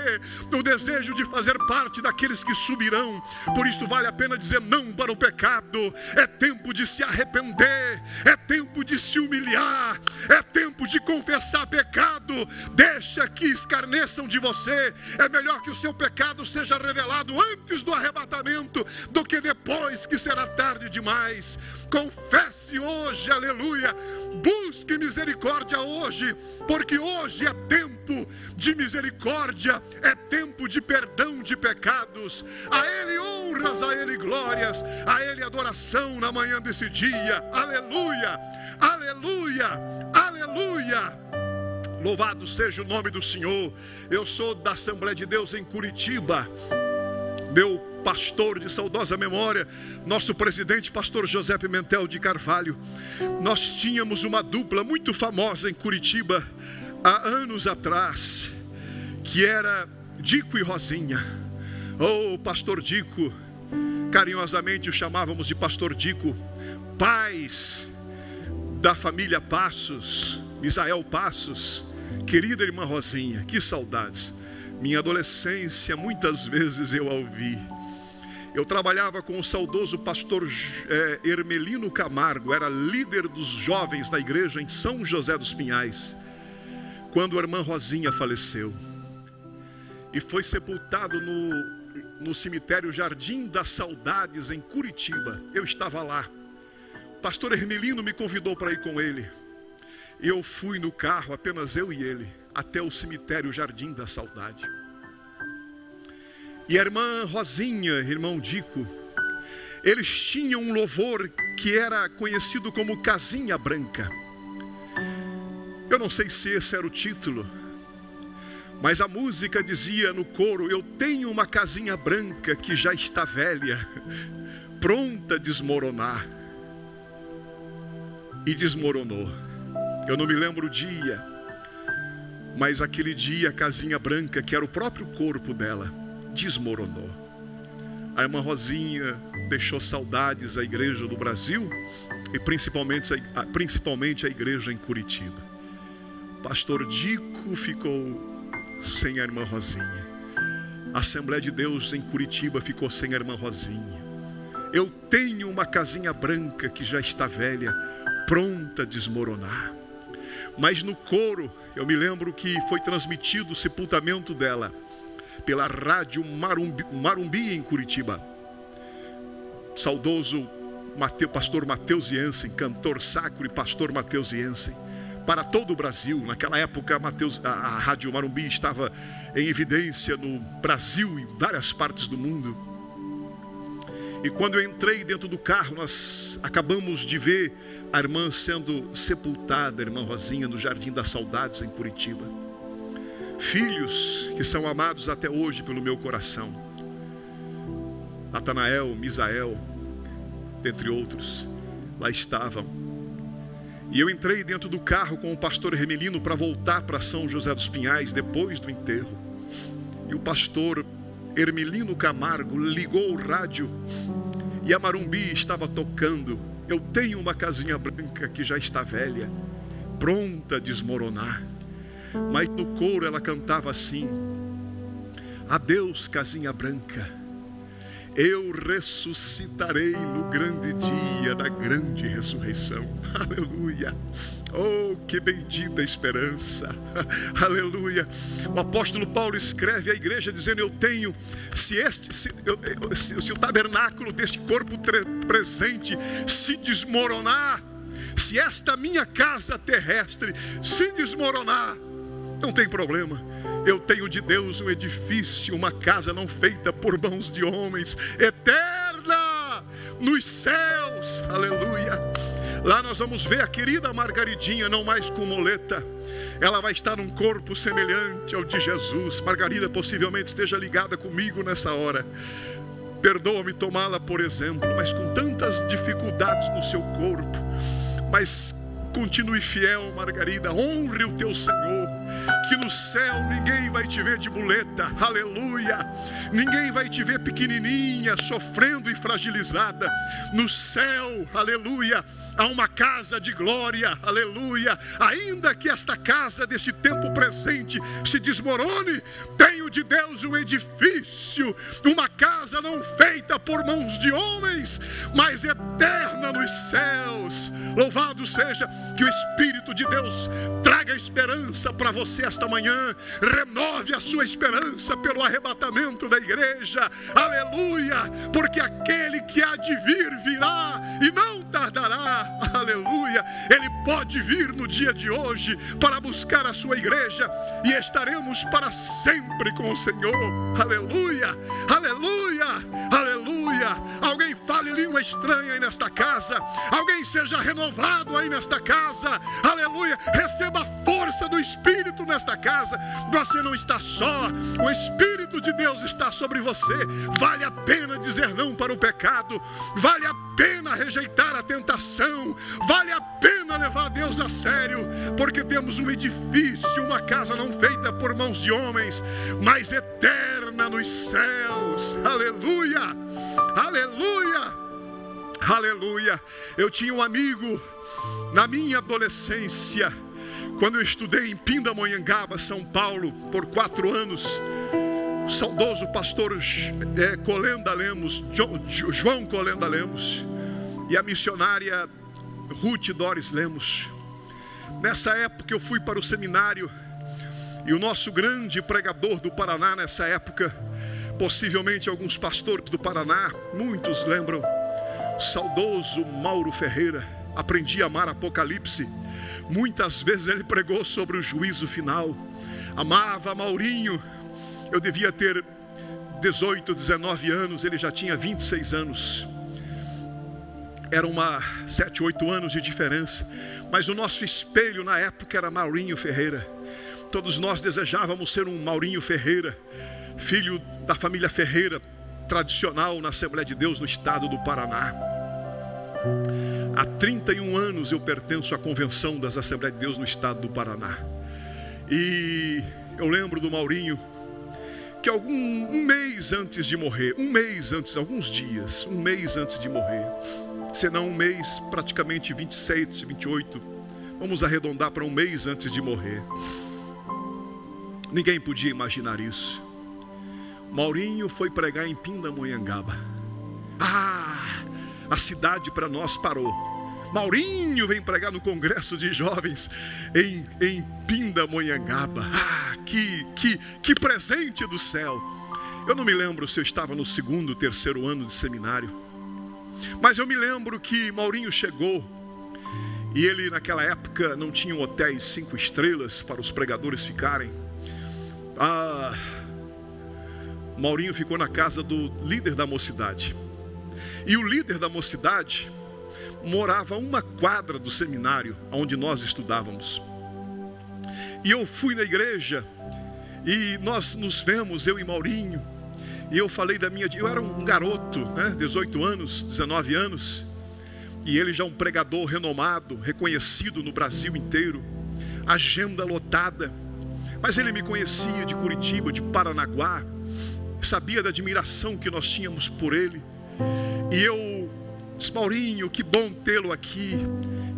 o desejo de fazer parte daqueles que subirão. Por isso vale a pena dizer não para o pecado. É tempo de se arrepender, é tempo de se humilhar, é tempo de confessar pecado. Deixa que escarneçam de você. É melhor que o seu pecado seja revelado antes do arrebatamento do que depois, que será tarde demais. Confesse hoje, aleluia, busque misericórdia hoje, porque hoje é tempo de misericórdia, é tempo de perdão de pecados. A Ele honras, a Ele glórias, a Ele adoração na manhã desse dia, aleluia, aleluia, aleluia. Louvado seja o nome do Senhor. Eu sou da Assembleia de Deus em Curitiba. Meu pastor de saudosa memória, nosso presidente, pastor José Pimentel de Carvalho, nós tínhamos uma dupla muito famosa em Curitiba há anos atrás, que era Dico e Rosinha. Oh, pastor Dico, carinhosamente o chamávamos de pastor Dico, pais da família Passos, Misael Passos, querida irmã Rosinha, que saudades. Minha adolescência, muitas vezes eu a ouvi. Eu trabalhava com o saudoso pastor Hermelino Camargo, era líder dos jovens da igreja em São José dos Pinhais, quando a irmã Rosinha faleceu e foi sepultado no cemitério Jardim das Saudades em Curitiba. Eu estava lá. O pastor Hermelino me convidou para ir com ele. Eu fui no carro, apenas eu e ele, até o cemitério Jardim da Saudade. E a irmã Rosinha, irmão Dico, eles tinham um louvor que era conhecido como Casinha Branca. Eu não sei se esse era o título, mas a música dizia no coro: eu tenho uma casinha branca que já está velha, pronta a desmoronar. E desmoronou. Eu não me lembro o dia, mas aquele dia a casinha branca, que era o próprio corpo dela, desmoronou. A irmã Rosinha deixou saudades à igreja do Brasil e principalmente a igreja em Curitiba. Pastor Dico ficou sem a irmã Rosinha. A Assembleia de Deus em Curitiba ficou sem a irmã Rosinha. Eu tenho uma casinha branca que já está velha, pronta a desmoronar. Mas no coro, eu me lembro que foi transmitido o sepultamento dela pela rádio Marumbi em Curitiba. Saudoso pastor Mateus Jensen, cantor sacro e pastor Mateus Jensen, para todo o Brasil. Naquela época a rádio Marumbi estava em evidência no Brasil e em várias partes do mundo. E quando eu entrei dentro do carro, nós acabamos de ver a irmã sendo sepultada, a irmã Rosinha, no Jardim das Saudades em Curitiba. Filhos que são amados até hoje pelo meu coração, Natanael, Misael, dentre outros, lá estavam. E eu entrei dentro do carro com o pastor Hermelino para voltar para São José dos Pinhais depois do enterro. E o pastor Hermelino Camargo ligou o rádio e a Marumbi estava tocando. Eu tenho uma casinha branca que já está velha, pronta a desmoronar. Mas no coro ela cantava assim: adeus, casinha branca, eu ressuscitarei no grande dia da grande ressurreição. Aleluia. Oh, que bendita esperança. Aleluia. O apóstolo Paulo escreve à igreja dizendo: eu tenho, se o tabernáculo deste corpo presente se desmoronar, se esta minha casa terrestre se desmoronar, não tem problema. Eu tenho de Deus um edifício, uma casa não feita por mãos de homens, eterna nos céus. Aleluia. Lá nós vamos ver a querida Margaridinha, não mais com muleta. Ela vai estar num corpo semelhante ao de Jesus. Margarida possivelmente esteja ligada comigo nessa hora. Perdoa-me tomá-la por exemplo, mas com tantas dificuldades no seu corpo. Mas continue fiel, Margarida, honre o teu Senhor, que no céu ninguém vai te ver de muleta, aleluia, ninguém vai te ver pequenininha, sofrendo e fragilizada. No céu, aleluia, há uma casa de glória, aleluia. Ainda que esta casa deste tempo presente se desmorone, tenho de Deus um edifício, uma casa não feita por mãos de homens, mas eterna nos céus. Louvado seja, que o Espírito de Deus traga esperança para você esta manhã. Renove a sua esperança pelo arrebatamento da igreja, aleluia, porque aquele que há de vir virá e não tardará, aleluia. Ele pode vir no dia de hoje para buscar a sua igreja e estaremos para sempre com o Senhor, aleluia, aleluia, aleluia. Alguém fale língua estranha aí nesta casa, alguém seja renovado aí nesta casa, aleluia. Receba a força do Espírito nesta casa. Você não está só, o Espírito de Deus está sobre você. Vale a pena dizer não para o pecado, vale a pena rejeitar a tentação, vale a pena levar Deus a sério, porque temos um edifício, uma casa não feita por mãos de homens, mas eterna nos céus, aleluia, aleluia, aleluia. Eu tinha um amigo na minha adolescência, quando eu estudei em Pindamonhangaba, São Paulo, por 4 anos, o saudoso pastor Colenda Lemos, João Colenda Lemos, e a missionária Ruth Doris Lemos. Nessa época eu fui para o seminário, e o nosso grande pregador do Paraná nessa época, possivelmente alguns pastores do Paraná, muitos lembram, saudoso Mauro Ferreira. Aprendi a amar Apocalipse. Muitas vezes ele pregou sobre o juízo final. Amava Maurinho. Eu devia ter 18, 19 anos, ele já tinha 26 anos. Era 7, 8 anos de diferença. Mas o nosso espelho na época era Maurinho Ferreira. Todos nós desejávamos ser um Maurinho Ferreira, filho da família Ferreira, tradicional na Assembleia de Deus no estado do Paraná. Há 31 anos eu pertenço à Convenção das Assembleias de Deus no estado do Paraná. E eu lembro do Maurinho, que um mês antes de morrer, alguns dias, um mês antes de morrer, senão um mês, praticamente 27, 28, vamos arredondar para um mês antes de morrer. Ninguém podia imaginar isso. Maurinho foi pregar em Pindamonhangaba. A cidade para nós parou. Maurinho vem pregar no Congresso de Jovens em Pindamonhangaba. Que presente do céu. Eu não me lembro se eu estava no 2º, 3º ano de seminário, mas eu me lembro que Maurinho chegou e ele naquela época não tinha hotéis 5 estrelas para os pregadores ficarem. Maurinho ficou na casa do líder da mocidade. E o líder da mocidade morava a 1 quadra do seminário onde nós estudávamos. E eu fui na igreja e nós nos vemos, eu e Maurinho. E eu falei eu era um garoto, 18 anos, 19 anos. E ele já um pregador renomado, reconhecido no Brasil inteiro. Agenda lotada. Mas ele me conhecia de Curitiba, de Paranaguá. Sabia da admiração que nós tínhamos por ele. E eu disse: Maurinho, que bom tê-lo aqui.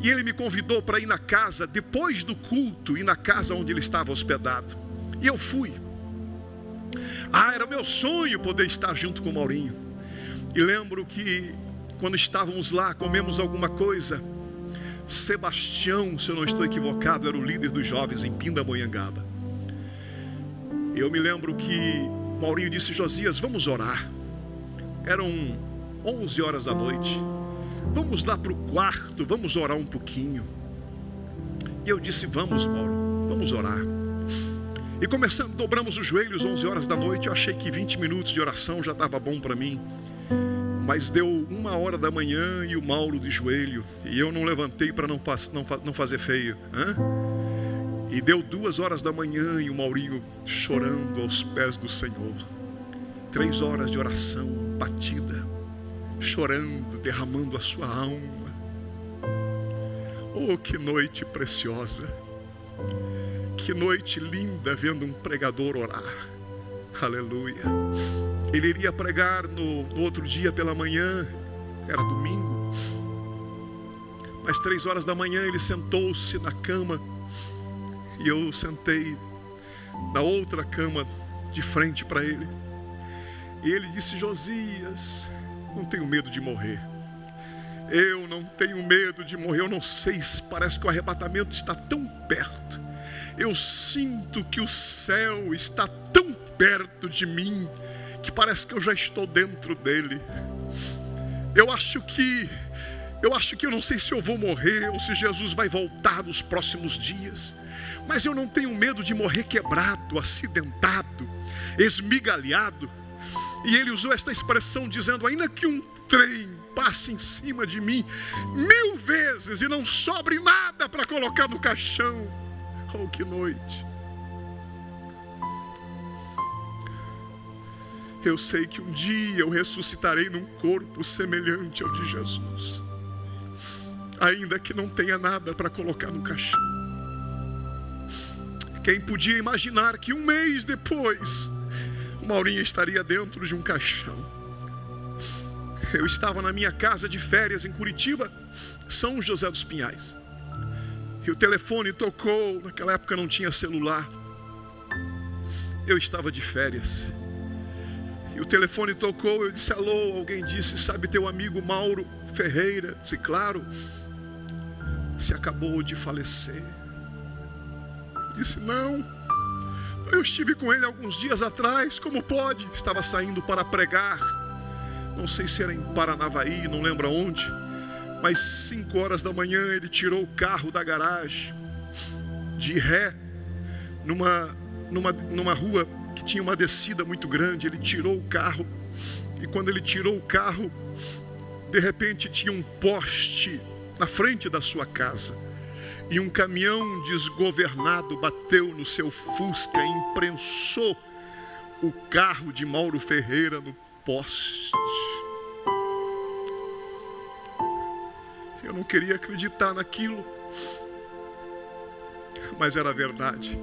E ele me convidou para ir na casa, depois do culto, ir na casa onde ele estava hospedado. E eu fui. Era meu sonho poder estar junto com o Maurinho. E lembro que quando estávamos lá, comemos alguma coisa. Sebastião, se eu não estou equivocado, era o líder dos jovens em Pindamonhangaba. Eu me lembro que Maurinho disse: Josias, vamos orar. Eram 11 horas da noite. Vamos lá para o quarto, vamos orar um pouquinho. E eu disse: vamos, Mauro, vamos orar. E dobramos os joelhos 11 horas da noite. Eu achei que 20 minutos de oração já estava bom para mim. Mas deu 1 hora da manhã e o Mauro de joelho. E eu não levantei para não fazer feio. E deu 2 horas da manhã e o Maurinho chorando aos pés do Senhor. 3 horas de oração batida, chorando, derramando a sua alma. Oh, que noite preciosa. Que noite linda vendo um pregador orar. Aleluia. Ele iria pregar no outro dia pela manhã, era domingo. Mas 3 horas da manhã ele sentou-se na cama. E eu sentei na outra cama de frente para ele. E ele disse: Josias, não tenho medo de morrer. Eu não tenho medo de morrer. Eu não sei, parece que o arrebatamento está tão perto. Eu sinto que o céu está tão perto de mim, que parece que eu já estou dentro dele. Eu acho que eu não sei se eu vou morrer ou se Jesus vai voltar nos próximos dias. Mas eu não tenho medo de morrer quebrado, acidentado, esmigalhado. E ele usou esta expressão dizendo: ainda que um trem passe em cima de mim 1000 vezes e não sobre nada para colocar no caixão. Oh, que noite. Eu sei que um dia eu ressuscitarei num corpo semelhante ao de Jesus, ainda que não tenha nada para colocar no caixão. Quem podia imaginar que 1 mês depois o Maurinho estaria dentro de um caixão? Eu estava na minha casa de férias em Curitiba, São José dos Pinhais. E o telefone tocou. Naquela época não tinha celular. Eu estava de férias. E o telefone tocou. Eu disse: alô. Alguém disse: sabe teu amigo Mauro Ferreira? Disse: claro. Se acabou de falecer. Disse: não, eu estive com ele alguns dias atrás. Como pode? Estava saindo para pregar. Não sei se era em Paranavaí, não lembro aonde. Mas 5 horas da manhã ele tirou o carro da garagem, de ré, numa rua que tinha uma descida muito grande. Ele tirou o carro. E quando ele tirou o carro, de repente tinha um poste na frente da sua casa. E um caminhão desgovernado bateu no seu Fusca e imprensou o carro de Mauro Ferreira poste. Eu não queria acreditar naquilo, mas era verdade.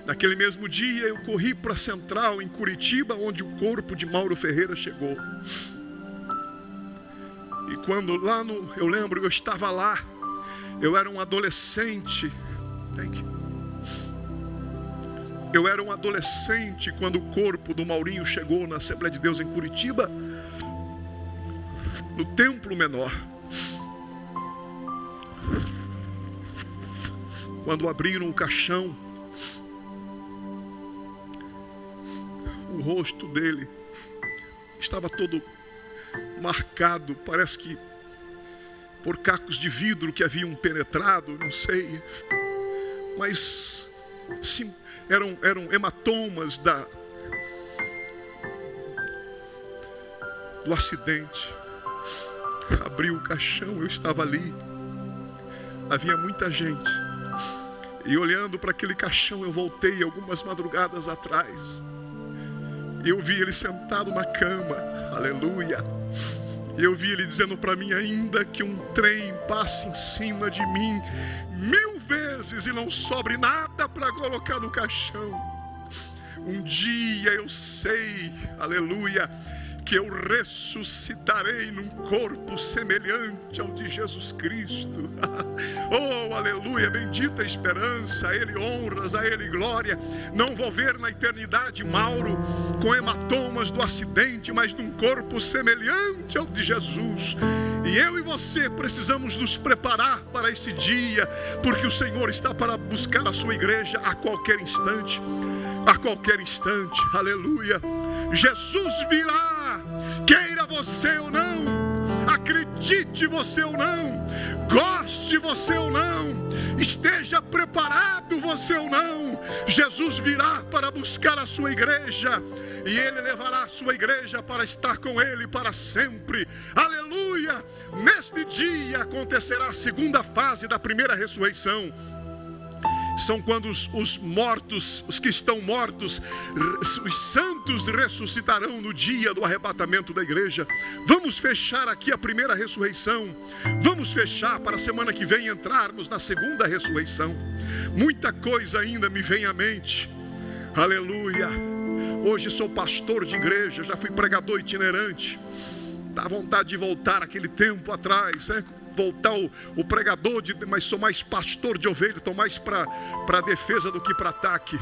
Naquele mesmo dia eu corri para a Central em Curitiba, onde o corpo de Mauro Ferreira chegou. E quando eu lembro, eu estava lá, eu era um adolescente. Eu era um adolescente quando o corpo do Maurinho chegou na Assembleia de Deus em Curitiba, no Templo Menor. Quando abriram o caixão, o rosto dele estava todo marcado, parece que por cacos de vidro que haviam penetrado, não sei, mas sim, eram hematomas do acidente. Abriu o caixão, eu estava ali, havia muita gente, e olhando para aquele caixão eu voltei algumas madrugadas atrás. Eu vi ele sentado na cama, aleluia. Eu vi ele dizendo para mim: ainda que um trem passe em cima de mim 1000 vezes e não sobre nada para colocar no caixão, um dia eu sei, aleluia, que eu ressuscitarei num corpo semelhante ao de Jesus Cristo. Oh, aleluia, bendita a esperança, a Ele honras, a Ele glória. Não vou ver na eternidade Mauro com hematomas do acidente, mas num corpo semelhante ao de Jesus. E eu e você precisamos nos preparar para esse dia, porque o Senhor está para buscar a sua igreja a qualquer instante. A qualquer instante, aleluia. Jesus virá, queira você ou não, acredite você ou não, goste você ou não, esteja preparado você ou não, Jesus virá para buscar a sua igreja, e Ele levará a sua igreja para estar com Ele para sempre, aleluia. Neste dia acontecerá a segunda fase da primeira ressurreição. São quando os mortos, os que estão mortos, os santos ressuscitarão no dia do arrebatamento da igreja. Vamos fechar aqui a primeira ressurreição. Vamos fechar para a semana que vem entrarmos na segunda ressurreição. Muita coisa ainda me vem à mente. Aleluia. Hoje sou pastor de igreja, já fui pregador itinerante. Dá vontade de voltar aquele tempo atrás, né? Voltar o pregador, mas sou mais pastor de ovelha, estou mais para defesa do que para ataque.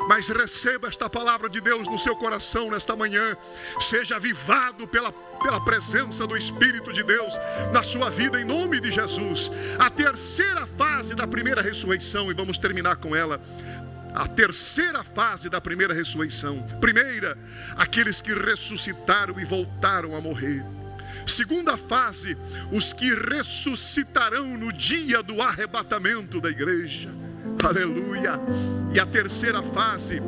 Mas receba esta palavra de Deus no seu coração nesta manhã. Seja avivado pela presença do Espírito de Deus na sua vida, em nome de Jesus. A terceira fase da primeira ressurreição, e vamos terminar com ela. A terceira fase da primeira ressurreição. Primeira, aqueles que ressuscitaram e voltaram a morrer. Segunda fase, os que ressuscitarão no dia do arrebatamento da igreja. Aleluia. E a terceira fase,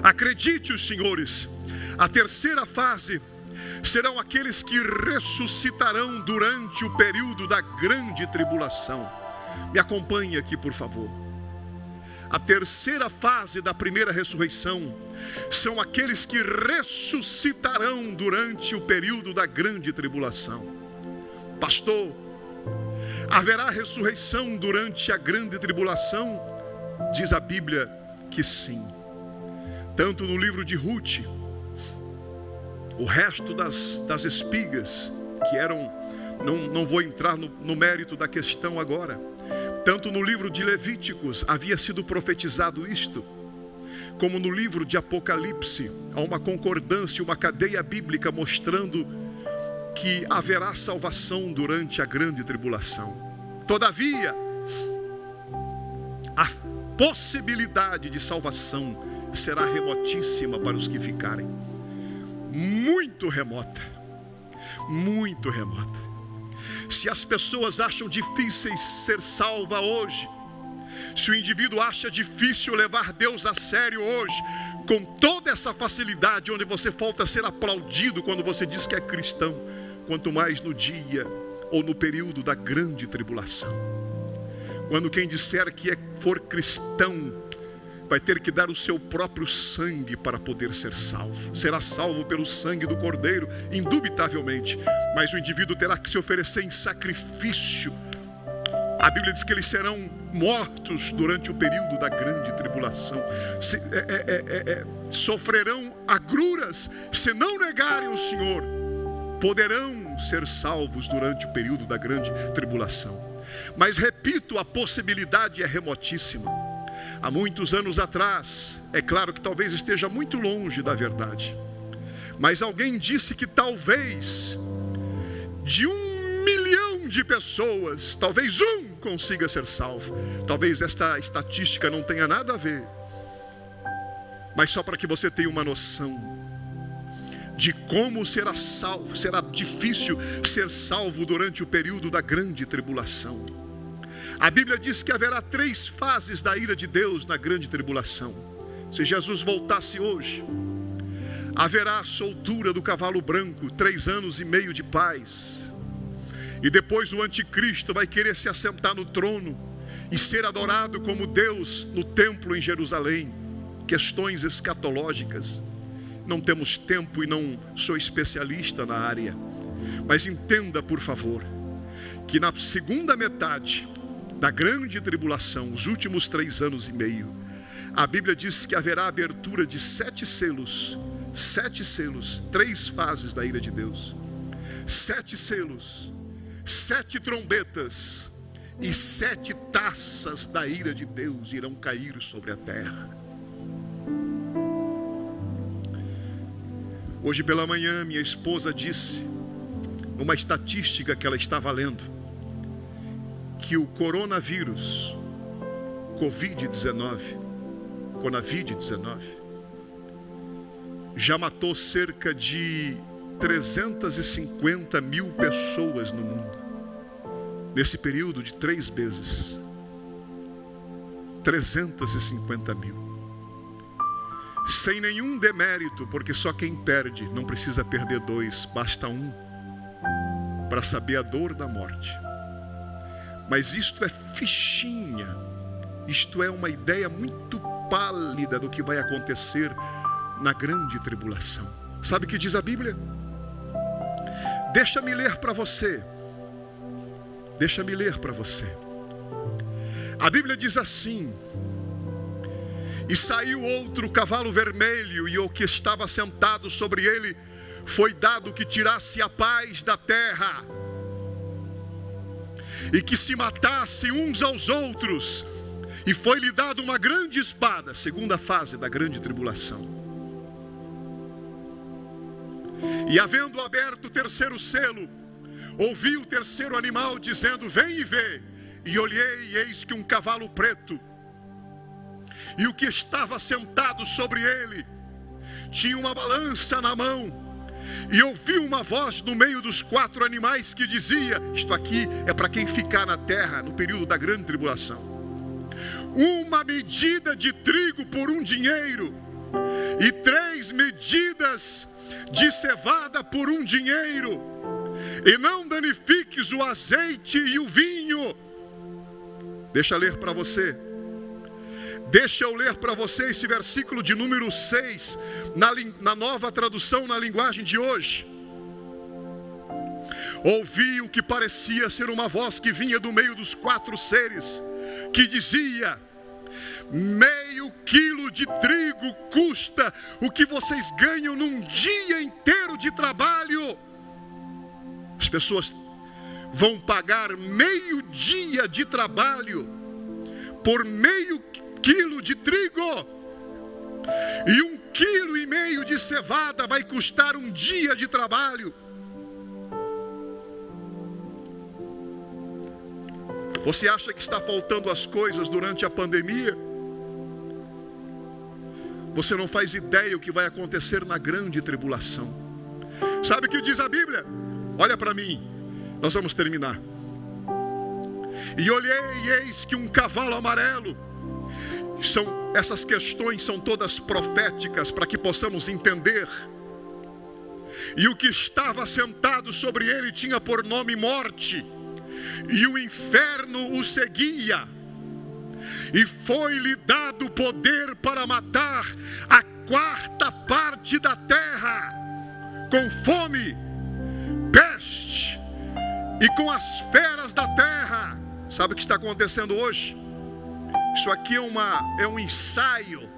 acredite os senhores, a terceira fase serão aqueles que ressuscitarão durante o período da grande tribulação. Me acompanhe aqui, por favor. A terceira fase da primeira ressurreição são aqueles que ressuscitarão durante o período da grande tribulação. Pastor, haverá ressurreição durante a grande tribulação? Diz a Bíblia que sim. Tanto no livro de Ruth, o resto das espigas, que eram, não vou entrar no mérito da questão agora. Tanto no livro de Levíticos havia sido profetizado isto, como no livro de Apocalipse, há uma concordância, uma cadeia bíblica mostrando que haverá salvação durante a grande tribulação. Todavia, a possibilidade de salvação será remotíssima para os que ficarem. Muito remota. Muito remota. Se as pessoas acham difíceis ser salva hoje, se o indivíduo acha difícil levar Deus a sério hoje, com toda essa facilidade, onde você falta ser aplaudido quando você diz que é cristão, quanto mais no dia ou no período da grande tribulação. Quando quem disser que for cristão vai ter que dar o seu próprio sangue para poder ser salvo. Será salvo pelo sangue do Cordeiro, indubitavelmente, mas o indivíduo terá que se oferecer em sacrifício. A Bíblia diz que eles serão mortos durante o período da grande tribulação. Sofrerão agruras se não negarem o Senhor. Poderão ser salvos durante o período da grande tribulação. Mas repito, a possibilidade é remotíssima. Há muitos anos atrás, é claro que talvez esteja muito longe da verdade, mas alguém disse que talvez de 1 milhão de pessoas, talvez um consiga ser salvo. Talvez esta estatística não tenha nada a ver, mas só para que você tenha uma noção de como será salvo. Será difícil ser salvo durante o período da grande tribulação. A Bíblia diz que haverá 3 fases da ira de Deus na grande tribulação. Se Jesus voltasse hoje, haverá a soltura do cavalo branco, 3 anos e meio de paz. E depois o anticristo vai querer se assentar no trono e ser adorado como Deus no templo em Jerusalém. Questões escatológicas. Não temos tempo e não sou especialista na área. Mas entenda, por favor, que na segunda metade da grande tribulação, os últimos 3 anos e meio, a Bíblia diz que haverá a abertura de 7 selos. 7 selos, 3 fases da ira de Deus. 7 selos, 7 trombetas e 7 taças da ira de Deus irão cair sobre a terra. Hoje pela manhã minha esposa disse, numa estatística que ela estava lendo, que o coronavírus, Covid-19, já matou cerca de 350 mil pessoas no mundo, nesse período de 3 meses. 350 mil. Sem nenhum demérito, porque só quem perde não precisa perder 2, basta 1 para saber a dor da morte. Mas isto é fichinha, isto é uma ideia muito pálida do que vai acontecer na grande tribulação. Sabe o que diz a Bíblia? Deixa-me ler para você. Deixa-me ler para você. A Bíblia diz assim: e saiu outro cavalo vermelho, e o que estava sentado sobre ele foi dado que tirasse a paz da terra, e que se matasse uns aos outros, e foi-lhe dado uma grande espada. Segunda fase da grande tribulação. E havendo aberto o terceiro selo, ouvi o terceiro animal dizendo: vem e vê. E olhei, e eis que um cavalo preto, e o que estava sentado sobre ele tinha uma balança na mão. E ouvi uma voz no meio dos 4 animais que dizia: isto aqui é para quem ficar na terra no período da grande tribulação: uma medida de trigo por 1 dinheiro, e 3 medidas de cevada por 1 dinheiro, e não danifiques o azeite e o vinho. Deixa eu ler para você. Deixa eu ler para você esse versículo de número 6, na nova tradução, na linguagem de hoje. Ouvi o que parecia ser uma voz que vinha do meio dos 4 seres, que dizia: meio quilo de trigo custa o que vocês ganham num dia inteiro de trabalho. As pessoas vão pagar meio dia de trabalho por meio quilo de trigo, e 1,5 quilo de cevada vai custar 1 dia de trabalho. Você acha que está faltando as coisas durante a pandemia? Você não faz ideia o que vai acontecer na grande tribulação. Sabe o que diz a Bíblia? Olha para mim, nós vamos terminar. E olhei, e eis que um cavalo amarelo. Essas questões são todas proféticas para que possamos entender. E o que estava sentado sobre ele tinha por nome Morte, e o inferno o seguia, e foi-lhe dado poder para matar a 1/4 da terra, com fome, peste e com as feras da terra. Sabe o que está acontecendo hoje? Isso aqui é um ensaio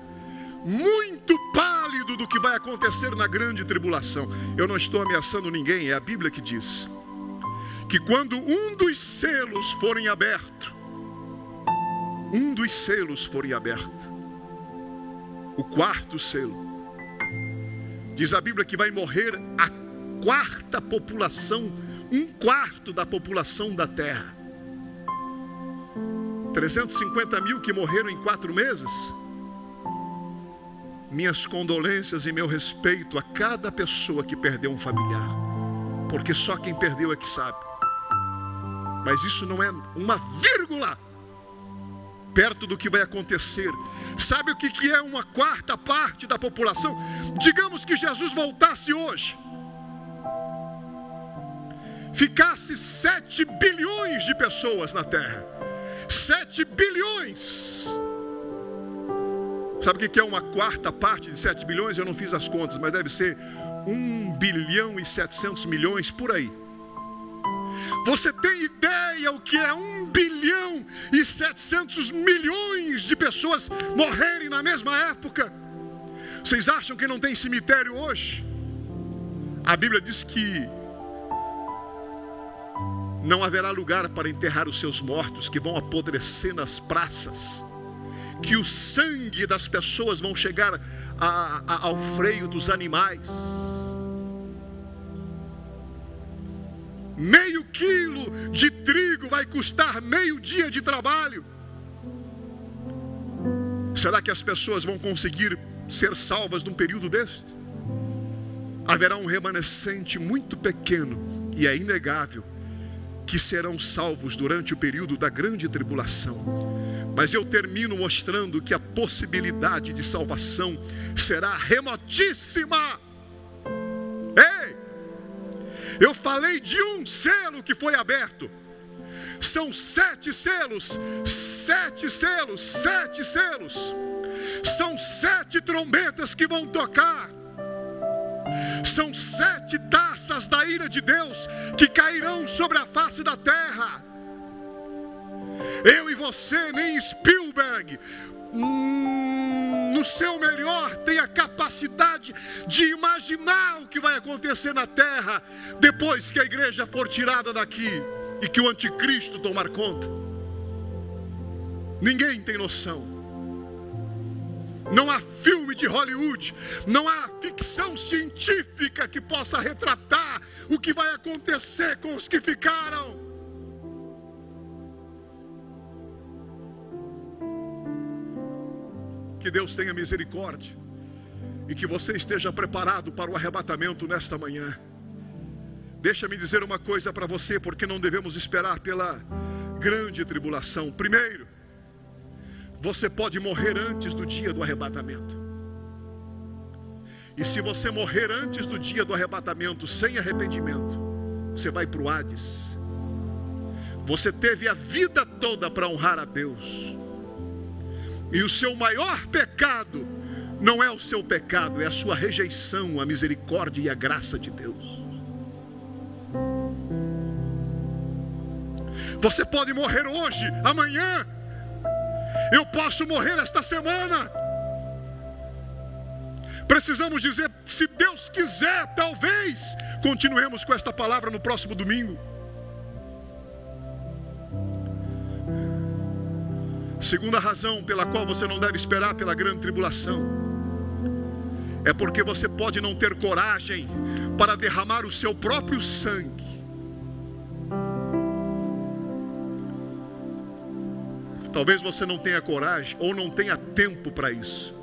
muito pálido do que vai acontecer na grande tribulação. Eu não estou ameaçando ninguém, é a Bíblia que diz que quando um dos selos forem aberto, o 4º selo, diz a Bíblia que vai morrer a 4ª população, 1/4 da população da terra. 350 mil que morreram em 4 meses. Minhas condolências e meu respeito a cada pessoa que perdeu um familiar, porque só quem perdeu é que sabe. Mas isso não é uma vírgula perto do que vai acontecer. Sabe o que é 1/4 parte da população? Digamos que Jesus voltasse hoje, ficasse 7 bilhões de pessoas na terra. 7 bilhões. Sabe o que é 1/4 parte de 7 bilhões? Eu não fiz as contas, mas deve ser 1 bilhão e 700 milhões por aí. Você tem ideia o que é 1 bilhão e 700 milhões de pessoas morrerem na mesma época? Vocês acham que não tem cemitério hoje? A Bíblia diz que não haverá lugar para enterrar os seus mortos, que vão apodrecer nas praças, que o sangue das pessoas vão chegar ao freio dos animais. Meio quilo de trigo vai custar meio dia de trabalho. Será que as pessoas vão conseguir ser salvas num período deste? Haverá um remanescente muito pequeno, e é inegável, que serão salvos durante o período da grande tribulação. Mas eu termino mostrando que a possibilidade de salvação será remotíssima. Ei! Eu falei de um selo que foi aberto. São 7 selos, 7 selos, 7 selos. São 7 trombetas que vão tocar. São 7 taças da ira de Deus que cairão sobre a face da terra. Eu e você, nem Spielberg, no seu melhor, tem a capacidade de imaginar o que vai acontecer na terra depois que a igreja for tirada daqui e que o anticristo tomar conta. Ninguém tem noção. Não há filme de Hollywood, não há ficção científica que possa retratar o que vai acontecer com os que ficaram. Que Deus tenha misericórdia e que você esteja preparado para o arrebatamento nesta manhã. Deixa-me dizer uma coisa para você, porque não devemos esperar pela grande tribulação. Primeiro, você pode morrer antes do dia do arrebatamento. E se você morrer antes do dia do arrebatamento sem arrependimento, você vai para o Hades. Você teve a vida toda para honrar a Deus. E o seu maior pecado não é o seu pecado, é a sua rejeição à misericórdia e à graça de Deus. Você pode morrer hoje, amanhã. Eu posso morrer esta semana. Precisamos dizer, se Deus quiser, talvez continuemos com esta palavra no próximo domingo. Segunda razão pela qual você não deve esperar pela grande tribulação é porque você pode não ter coragem para derramar o seu próprio sangue. Talvez você não tenha coragem ou não tenha tempo para isso,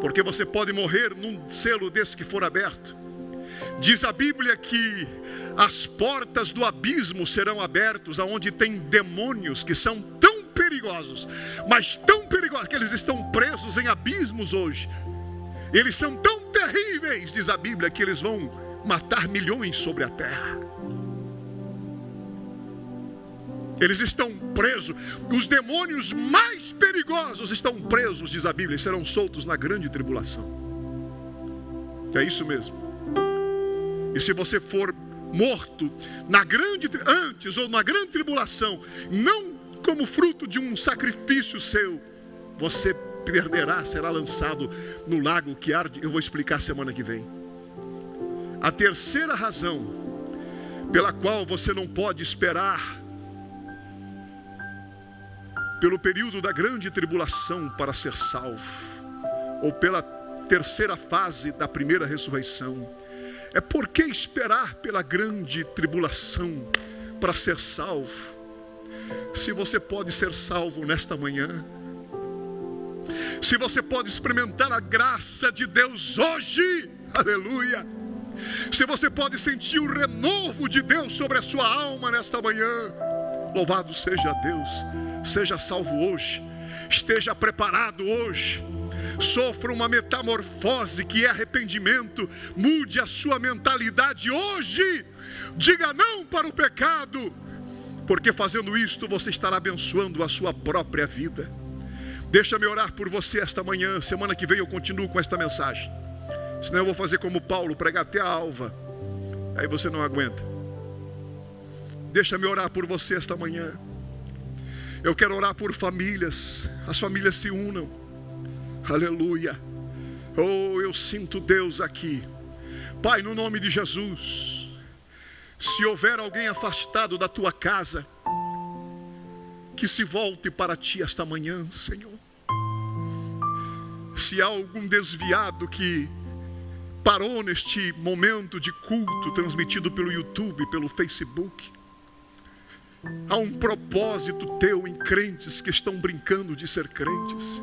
porque você pode morrer num selo desse que for aberto. Diz a Bíblia que as portas do abismo serão abertas, aonde tem demônios que são tão perigosos, mas tão perigosos que eles estão presos em abismos hoje. Eles são tão terríveis, diz a Bíblia, que eles vão matar milhões sobre a terra. Eles estão presos. Os demônios mais perigosos estão presos, diz a Bíblia, e serão soltos na grande tribulação. É isso mesmo. E se você for morto antes ou na grande tribulação, não como fruto de um sacrifício seu, você perderá, será lançado no lago que arde. Eu vou explicar semana que vem. A terceira razão pela qual você não pode esperar pelo período da grande tribulação para ser salvo, ou pela terceira fase da primeira ressurreição, é por que esperar pela grande tribulação para ser salvo, se você pode ser salvo nesta manhã, se você pode experimentar a graça de Deus hoje, aleluia, se você pode sentir o renovo de Deus sobre a sua alma nesta manhã, louvado seja Deus. Seja salvo hoje, esteja preparado hoje, sofra uma metamorfose que é arrependimento, mude a sua mentalidade hoje, diga não para o pecado, porque fazendo isto você estará abençoando a sua própria vida. Deixa-me orar por você esta manhã. Semana que vem eu continuo com esta mensagem, senão eu vou fazer como Paulo, pregar até a alva, aí você não aguenta. Deixa-me orar por você esta manhã. Eu quero orar por famílias, as famílias se unam, aleluia. Oh, eu sinto Deus aqui. Pai, no nome de Jesus, se houver alguém afastado da tua casa, que se volte para ti esta manhã, Senhor. Se há algum desviado que parou neste momento de culto transmitido pelo YouTube, pelo Facebook, há um propósito teu em crentes que estão brincando de ser crentes,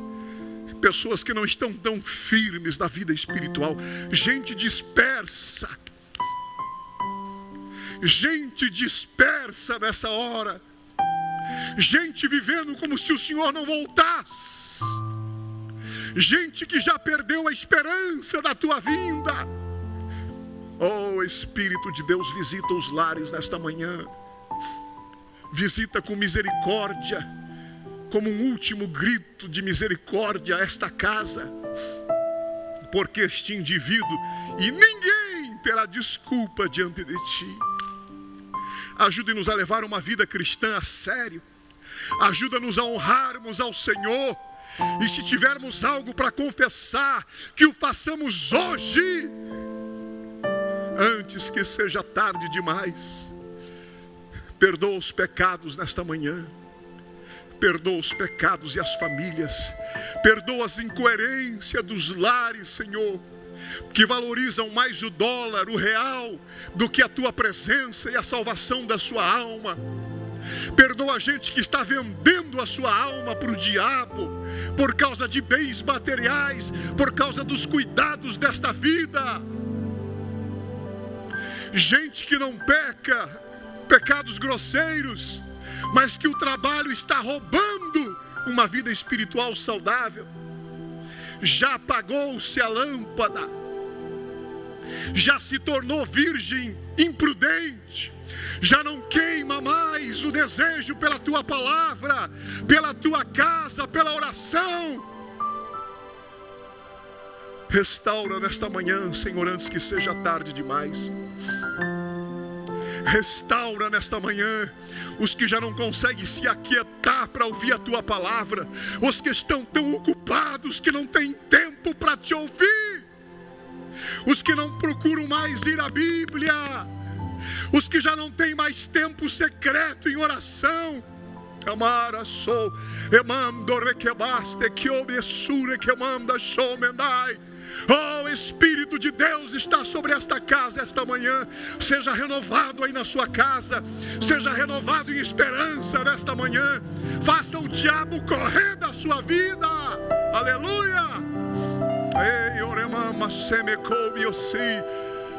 pessoas que não estão tão firmes na vida espiritual, gente dispersa nessa hora, gente vivendo como se o Senhor não voltasse, gente que já perdeu a esperança da tua vinda. Oh, Espírito de Deus, visita os lares nesta manhã. Visita com misericórdia, como um último grito de misericórdia a esta casa, porque este indivíduo, e ninguém terá desculpa diante de ti. Ajude-nos a levar uma vida cristã a sério, ajuda-nos a honrarmos ao Senhor, e se tivermos algo para confessar, que o façamos hoje, antes que seja tarde demais. Perdoa os pecados nesta manhã, perdoa os pecados e as famílias, perdoa as incoerências dos lares, Senhor, que valorizam mais o dólar, o real, do que a tua presença e a salvação da sua alma. Perdoa a gente que está vendendo a sua alma para o diabo, por causa de bens materiais, por causa dos cuidados desta vida. Gente que não peca pecados grosseiros, mas que o trabalho está roubando uma vida espiritual saudável. Já apagou-se a lâmpada, já se tornou virgem imprudente, já não queima mais o desejo pela tua palavra, pela tua casa, pela oração. Restaura nesta manhã, Senhor, antes que seja tarde demais. Restaura nesta manhã os que já não conseguem se aquietar para ouvir a tua palavra, os que estão tão ocupados que não têm tempo para te ouvir, os que não procuram mais ir à Bíblia, os que já não têm mais tempo secreto em oração. Amara sou, emando requebaste que obessure que manda shomendai. Oh, Espírito de Deus está sobre esta casa esta manhã. Seja renovado aí na sua casa, seja renovado em esperança nesta manhã. Faça o diabo correr da sua vida. Aleluia. Ei, oremama semecobiosi.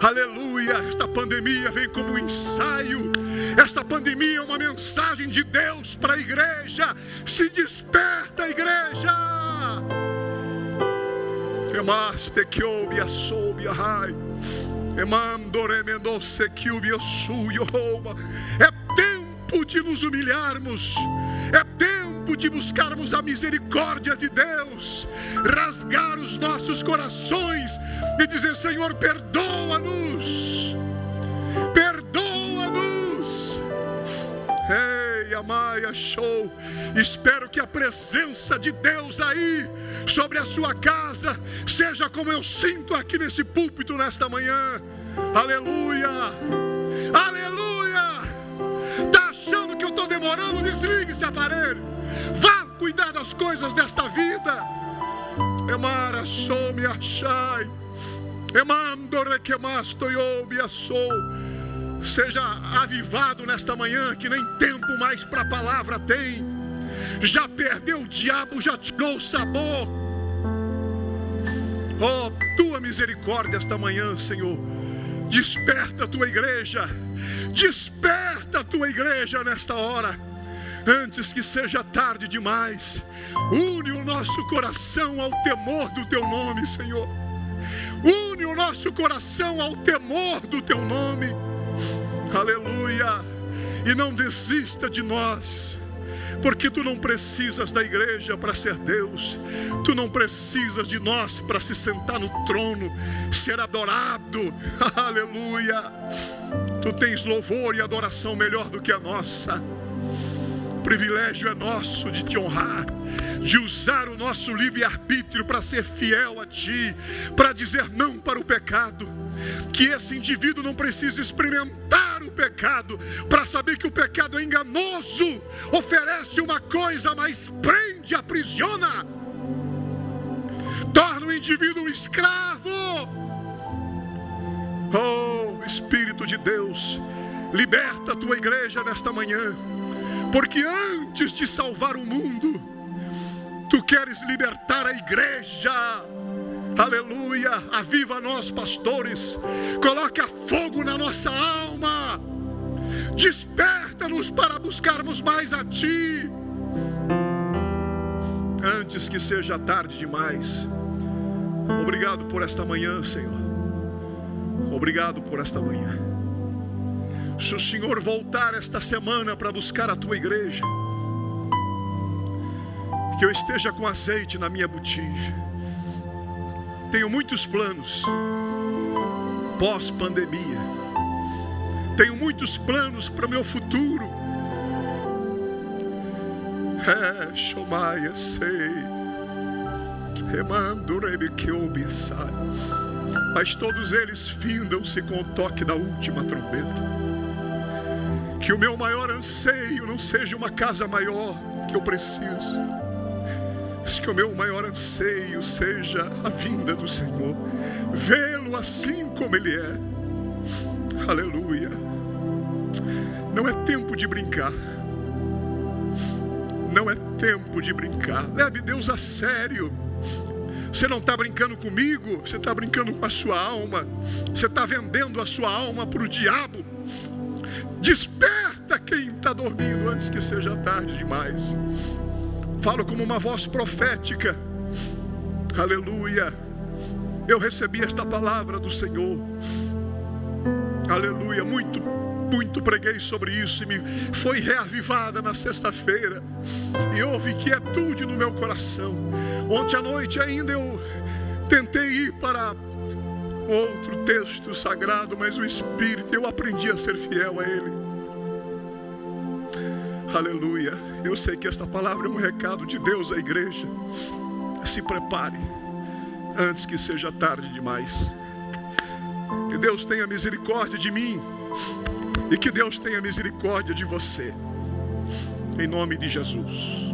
Aleluia. Esta pandemia vem como um ensaio. Esta pandemia é uma mensagem de Deus para a igreja. Se desperta, igreja. Emaste que ouve a soube a rai. Emando remendou-se que ouve a sua. É tempo tempo de nos humilharmos, é tempo de buscarmos a misericórdia de Deus, rasgar os nossos corações e dizer: Senhor, perdoa-nos, perdoa-nos. Ei, Amaia, show. Espero que a presença de Deus aí sobre a sua casa seja como eu sinto aqui nesse púlpito nesta manhã. Aleluia, aleluia. Está achando que eu estou demorando? Desligue esse aparelho, vá cuidar das coisas desta vida. Emara sou me achai, emando requemasto eu me assou. Seja avivado nesta manhã, que nem tempo mais para a palavra tem. Já perdeu, o diabo já tirou o sabor. Oh, tua misericórdia esta manhã, Senhor. Desperta a tua igreja, desperta a tua igreja nesta hora, antes que seja tarde demais. Une o nosso coração ao temor do teu nome, Senhor. Une o nosso coração ao temor do teu nome. Aleluia. E não desista de nós, porque tu não precisas da igreja para ser Deus. Tu não precisas de nós para se sentar no trono, ser adorado. Aleluia. Tu tens louvor e adoração melhor do que a nossa. O privilégio é nosso de te honrar, de usar o nosso livre-arbítrio para ser fiel a ti, para dizer não para o pecado. Que esse indivíduo não precisa experimentar o pecado para saber que o pecado é enganoso, oferece uma coisa, mas prende, aprisiona, torna o indivíduo um escravo. Oh, Espírito de Deus, liberta a tua igreja nesta manhã, porque antes de salvar o mundo, tu queres libertar a igreja. Aleluia. Aviva nós, pastores, coloca fogo na nossa alma, desperta-nos para buscarmos mais a ti, antes que seja tarde demais. Obrigado por esta manhã, Senhor. Obrigado por esta manhã. Se o Senhor voltar esta semana para buscar a tua igreja, que eu esteja com azeite na minha botija. Tenho muitos planos pós-pandemia. Tenho muitos planos para o meu futuro. Shomaia sei, remando rebequeobiasai. Mas todos eles findam-se com o toque da última trombeta. Que o meu maior anseio não seja uma casa maior que eu preciso, mas que o meu maior anseio seja a vinda do Senhor, vê-lo assim como Ele é. Aleluia. Não é tempo de brincar, não é tempo de brincar. Leve Deus a sério. Você não está brincando comigo, você está brincando com a sua alma. Você está vendendo a sua alma para o diabo. Desperta quem está dormindo antes que seja tarde demais. Falo como uma voz profética. Aleluia. Eu recebi esta palavra do Senhor. Aleluia. Muito preguei sobre isso e me foi reavivada na sexta-feira. E houve quietude no meu coração. Ontem à noite ainda eu tentei ir para outro texto sagrado, mas o Espírito, eu aprendi a ser fiel a Ele. Aleluia. Eu sei que esta palavra é um recado de Deus à igreja. Se prepare antes que seja tarde demais. Que Deus tenha misericórdia de mim e que Deus tenha misericórdia de você, em nome de Jesus.